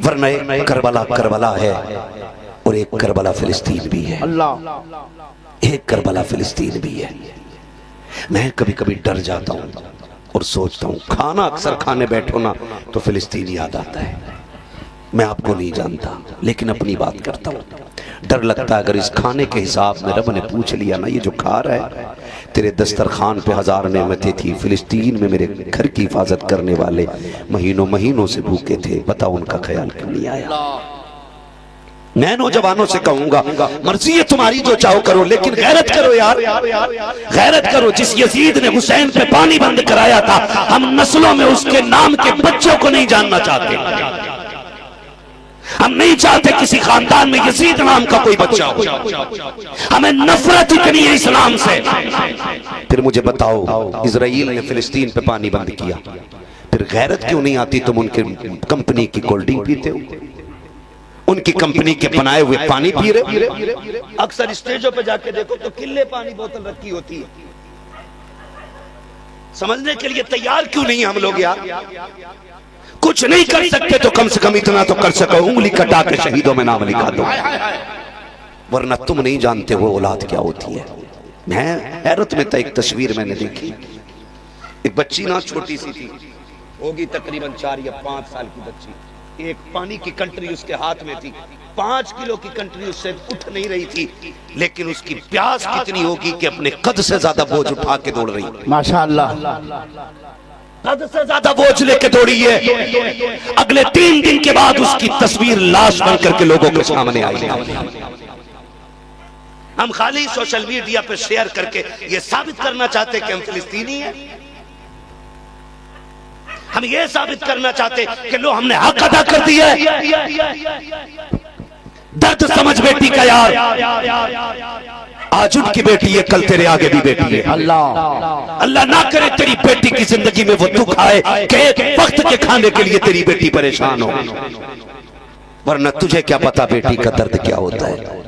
वरना एक करबला है और एक करबला फिलिस्तीन भी है। अल्लाह। एक करबला फिलिस्तीन भी है। मैं कभी कभी डर जाता हूं और सोचता हूं, खाना अक्सर खाने बैठो ना तो फिलिस्तीन याद आता है। मैं आपको नहीं जानता, लेकिन अपनी बात करता हूं। डर लगता है, अगर इस खाने के हिसाब में रब ने पूछ लिया ना, ये जो खा रहा है, तेरे दस्तरखान पे हजार नेमतें थी, फिलिस्तीन में मेरे घर की हिफाजत करने वाले महीनों महीनों से भूखे थे, बताओ उनका ख्याल क्यों नहीं आया? मैं नौजवानों से कहूंगा, मर्जी है तुम्हारी, जो चाहो करो, लेकिन गैरत करो यार, गैरत करो। जिस यजीद ने हुसैन पे पानी बंद कराया था, हम नस्लों में उसके नाम के बच्चों को नहीं जानना चाहते। हम नहीं चाहते किसी खानदान में यजीद नाम का कोई बच्चा हो। हमें नफरत इतनी है इस्लाम से। फिर मुझे बताओ, इजराइल ने फिलिस्तीन पे पानी बंद किया, फिर गैरत क्यों नहीं आती? तुम उनके कंपनी की कोल्ड ड्रिंक पीते हो, उनकी कंपनी के बनाए हुए पानी पी रहे। अक्सर स्टेजों पे जाके देखो तो किले पानी बोतल रखी होती है। समझने के लिए तैयार क्यों नहीं हम लोग यार? कुछ नहीं कर सकते तो कम से कम इतना तो कर सको, उंगली कटा के शहीदों में नाम लिखा दो, वरना तुम नहीं जानते वो औलाद क्या होती है। मैं हैरत में था, एक तस्वीर मैंने देखी, एक बच्ची ना छोटी सी थी, होगी तकरीबन 4 या 5 साल की बच्ची, एक पानी की कंट्री उसके हाथ में थी, 5 किलो की कंट्री उससे उठ नहीं रही थी, लेकिन उसकी प्यास कितनी होगी कि अपने कद से ज्यादा बोझ उठा के दौड़ रही। माशाअल्लाह। हद से ज्यादा बोझ लेके दौड़ी है। अगले 3 दिन के बाद उसकी तस्वीर लाश बन करके लोगों के सामने आई। हम खाली सोशल मीडिया पे शेयर करके ये साबित करना चाहते कि हम फिलिस्तीनी हैं। हम ये साबित करना चाहते कि लो हमने हक अदा कर दिया है। दर्द समझ बेटी का यार, आज उनकी बेटी है, कल तेरे आगे भी बेटी है। अल्लाह ना करे तेरी बेटी की जिंदगी में वो दुख आए कि एक वक्त के खाने के लिए तेरी बेटी परेशान हो, वरना तुझे क्या पता बेटी का दर्द क्या होता है।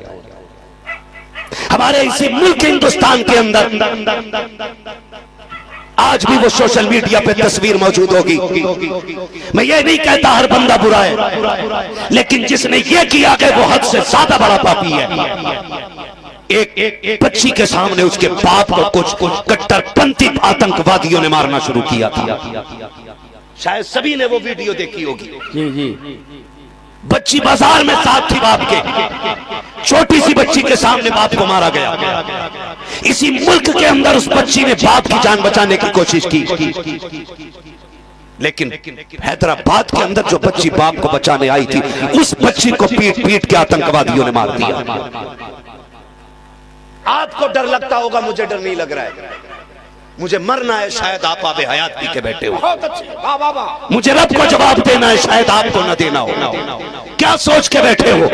हमारे इसी मुल्क हिंदुस्तान के अंदर आज भी वो सोशल मीडिया पे तस्वीर मौजूद होगी। मैं ये नहीं कहता हर बंदा बुरा है, लेकिन जिसने ये किया कि वो हद से ज्यादा बड़ा पापी है। एक बच्ची के सामने उसके बाप को कुछ कट्टरपंथी आतंकवादियों ने मारना शुरू किया था। शायद सभी ने वो वीडियो देखी होगी। जी जी। बच्ची बाजार में साथ थी बाप के, छोटी सी बच्ची के सामने बाप को मारा गया। इसी मुल्क के अंदर उस बच्ची ने बाप की जान बचाने की कोशिश की, लेकिन हैदराबाद के अंदर जो बच्ची बाप को बचाने आई थी, उस बच्ची को पीट पीट के आतंकवादियों ने मार दिया। आपको डर लगता होगा, मुझे डर नहीं लग रहा है। मुझे मरना है, शायद आप आबे हयात पी के बैठे हो। मुझे रब को जवाब देना है, शायद आपको न देना हो। क्या सोच के बैठे हो?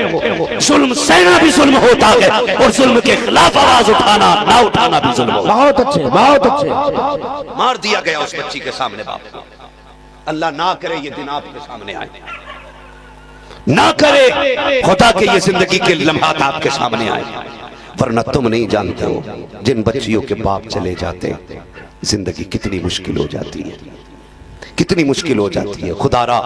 जुल्म सहना भी जुल्म होता है, और जुल्म के खिलाफ आवाज उठाना ना उठाना भी जुल्म होता है। बहुत अच्छे, बहुत अच्छे। मार दिया गया उस बच्ची के सामने बाप को। अल्लाह ना करे ये दिन आपके सामने आए, ना करे खुदा के ये जिंदगी के लम्हात आपके सामने आए, वरना तुम नहीं जानते हो जिन बच्चियों के बाप चले जाते जिंदगी कितनी मुश्किल हो जाती है, कितनी मुश्किल हो जाती है। खुदारा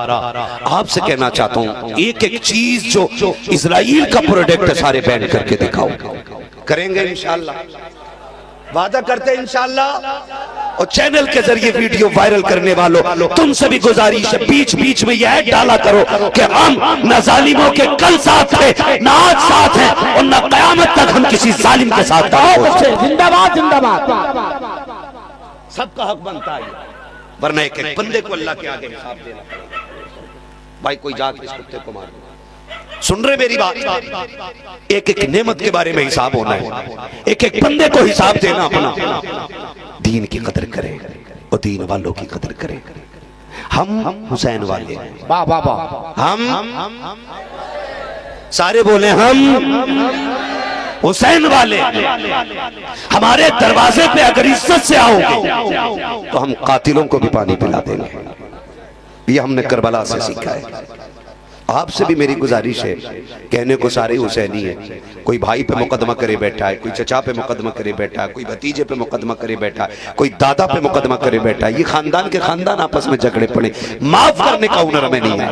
आपसे कहना चाहता हूं, एक एक चीज जो इजराइल का प्रोडक्ट है सारे बैन करके दिखाओ। करेंगे इंशाल्लाह, वादा करते हैं इंशाल्लाह। और चैनल के जरिए वीडियो वायरल करने वालों, तुमसे भी गुजारिश है, बीच बीच में यह डाला करो कि हम न जालिमों के कल साथ थे, न आज साथ हैं, और न कयामत तक हम किसी जालिम के साथ। जिंदाबाद जिंदाबाद। सबका हक बनता है, वरना एक एक बंदे को अल्लाह के आगे हिसाब देना पड़ेगा। भाई कोई जाके इस कुत्ते को मार, सुन रहे मेरी बात? एक एक नेमत के बारे में हिसाब होना है, एक एक बंदे को हिसाब देना अपना। दीन की कदर करें और दीन वालों की कदर करें। हम हुसैन वाले, वाह वाह वाह, हम सारे बोले हम हुसैन वाले। हमारे दरवाजे पे अगर इज्जत से आओगे तो हम कातिलों को भी पानी पिला देंगे। ये हमने करबला से सीखा है। आपसे भी मेरी गुजारिश है, कहने को सारे हुसैनी है, कोई भाई पे मुकदमा करे बैठा है, कोई चचा पे मुकदमा करे बैठा है, कोई भतीजे पे मुकदमा करे बैठा है, कोई दादा पे मुकदमा करे बैठा है। ये खानदान के खानदान आपस में झगड़े पड़े, माफ करने का हुनर हमें नहीं है।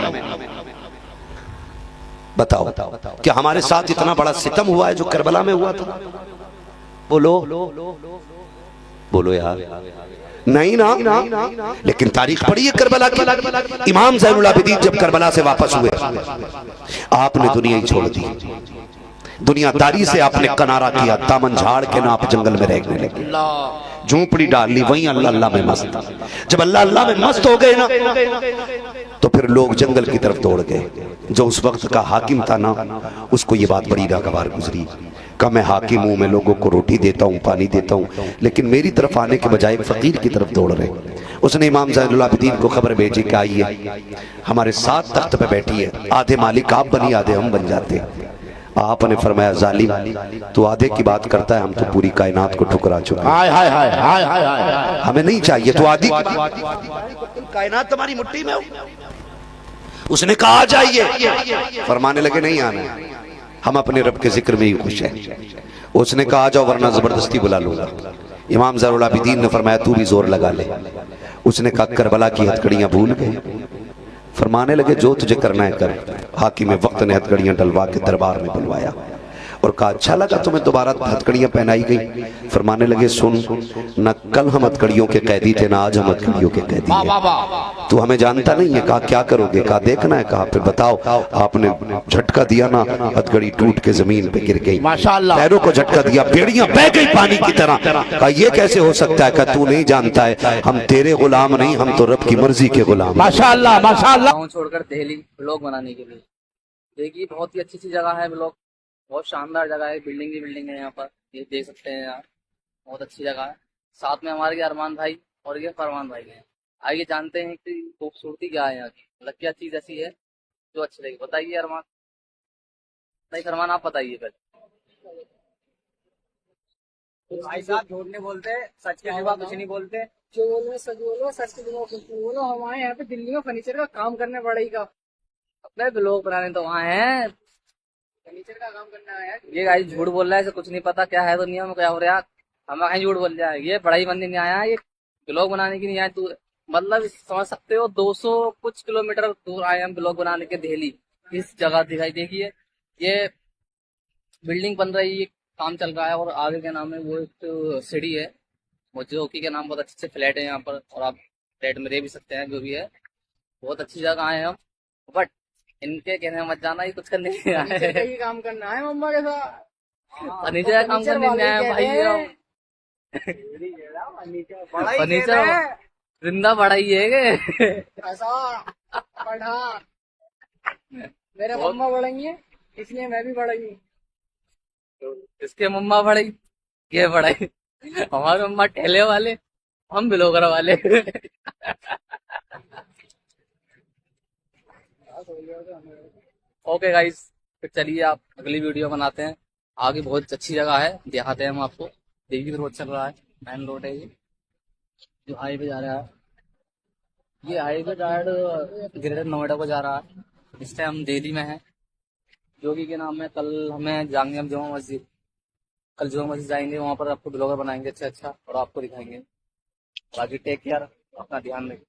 बताओ क्या हमारे साथ इतना बड़ा सितम हुआ है जो करबला में हुआ था? बोलो बोलो यार, नहीं ना। लेकिन तारीख पढ़ी है करबला की। इमाम ज़ैनुल आबिदीन जब करबला से वापस हुए, आपने दुनिया ही छोड़ दी। दुनियादारी से आपने किनारा किया, दामन झाड़ के ना आप जंगल में रहने लगे, झोंपड़ी डाल ली, वहीं अल्लाह अल्लाह में मस्त। जब अल्लाह अल्लाह में मस्त हो गए ना, तो फिर लोग जंगल की तरफ दौड़ गए। जो उस वक्त का हाकिम था ना, उसको ये बात बड़ी नागवार गुजरी, का मैं हाकिम हूँ, मैं लोगों को रोटी देता हूँ, पानी देता हूँ, लेकिन मेरी तरफ आने के बजाय फकीर की तरफ दौड़ रहे। उसने इमाम ज़ैनुल आबिदीन को खबर भेजी कि आइए हमारे साथ तख्त पे बैठी है, आधे मालिक आप बनी, आधे हम बन जाते। आपने फरमाया जालिम, तू आधे की बात करता है, हम तो पूरी कायनात को ठुकरा चुके हैं, हमें नहीं चाहिए तो आधी कायनात तुम्हारी मुट्ठी में हो। उसने कहा आ जाइए, फरमाने लगे नहीं आना, हम अपने रब के जिक्र में ही खुश हैं। उसने कहा आ जाओ वरना जबरदस्ती बुला लूंगा। इमाम ज़ैनुल आबिदीन ने फरमाया तू भी जोर लगा ले। उसने कहा करबला की हथकड़ियां भूल गए। फरमाने लगे जो तुझे करना है कर। हाकिम वक्त ने हथकड़ियां डलवा के दरबार में बुलवाया और कहा अच्छा लगा तुम्हें दोबारा हथकड़ियां पहनाई गई। फरमाने लगे सुन, न कल हम हथकड़ियों के कैदी थे, ना आज हम हथकड़ियों के कैदी वाह हैं। वाह वाह। तू हमें जानता नहीं है। कहा क्या करोगे? कहा देखना है। कहा फिर बताओ। आपने झटका दिया ना, हथकड़ी टूट के जमीन पे गिर गई। माशाअल्लाह। पैरों को झटका दिया, बेड़ियां बह गई पानी की तरह। कहा ये कैसे हो सकता है? कहा तू नहीं जानता है, हम तेरे गुलाम नहीं, हम तो रब की मर्जी के गुलाम। माशाअल्लाह माशाअल्लाह। गाँव छोड़कर दिल्ली ब्लॉग बनाने के लिए। देखिए बहुत ही अच्छी सी जगह है ब्लॉग, बहुत शानदार जगह है, बिल्डिंग ही बिल्डिंग है यहाँ पर, ये देख सकते हैं यार, बहुत अच्छी जगह है। साथ में हमारे ये अरमान भाई और ये फरमान भाई हैं। आइए जानते हैं कि खूबसूरती क्या है यहाँ की, मतलब क्या चीज़ ऐसी है जो अच्छी लगी। बताइए अरमान, नहीं फरमान आप बताइए पहले। भाई साहब झूठ नहीं बोलते, सच के सिवा कुछ नहीं बोलते। जो बोलो सच बोलो, सच के सिवा कुछ नहीं बोलो। हमारे यहाँ पे दिल्ली में फर्नीचर का काम करने बढ़ई का, अपने ब्लॉग बनाने तो वहाँ है, फर्नीचर का काम करना है। ये गाइस झूठ बोल रहा है, इसे कुछ नहीं पता क्या है दुनिया में, क्या हो रहा है। हम कहीं झूठ बोल रहा है, ये बड़ाई बंदी नहीं आया, ये ब्लॉग बनाने की नहीं आया। तू मतलब समझ सकते हो 200 कुछ किलोमीटर दूर आए हम ब्लॉग बनाने के दिल्ली। इस जगह दिखाई देखिए, ये बिल्डिंग बन रही है, काम चल रहा है, और आगे के नाम है वो एक सीढ़ी है, वो जो की के नाम, बहुत अच्छे फ्लैट है यहाँ पर, और आप फ्लैट में रह भी सकते हैं, जो भी है बहुत अच्छी जगह आए हम। बट इनके कहने में मत जाना, ये कुछ करने नहीं आए, फर्नीचर का ही काम करना है मम्मा के साथ। फर्नीचर का काम करने नहीं आए भाई हम। फर्नीचर जिंदा बड़ा ही है के ऐसा पढ़ा, मेरे मम्मा बढ़ेंगे इसलिए मैं भी बढ़ेंगी। इसके मम्मा बड़ाई, ये बड़ाई, हमारे मम्मा ठेले वाले, हम ब्लॉगर वाले। ओके गाइस, फिर चलिए आप अगली वीडियो बनाते हैं। आगे बहुत अच्छी जगह है, दिखाते हैं हम आपको। देखिए रोड चल रहा है, मेन रोड है ये, जो हाईवे जा रहा है, ये हाईवे डायरेक्ट ग्रेटर नोएडा को जा रहा है। इस टाइम हम दिल्ली में है, जो कि नाम है, कल हमें जाएंगे हम जुमा मस्जिद, कल जुमा मस्जिद जाएंगे, वहाँ पर आपको ब्लॉगर बनाएंगे अच्छा अच्छा, और आपको दिखाएंगे। बाकी टेक केयर, अपना ध्यान रखें।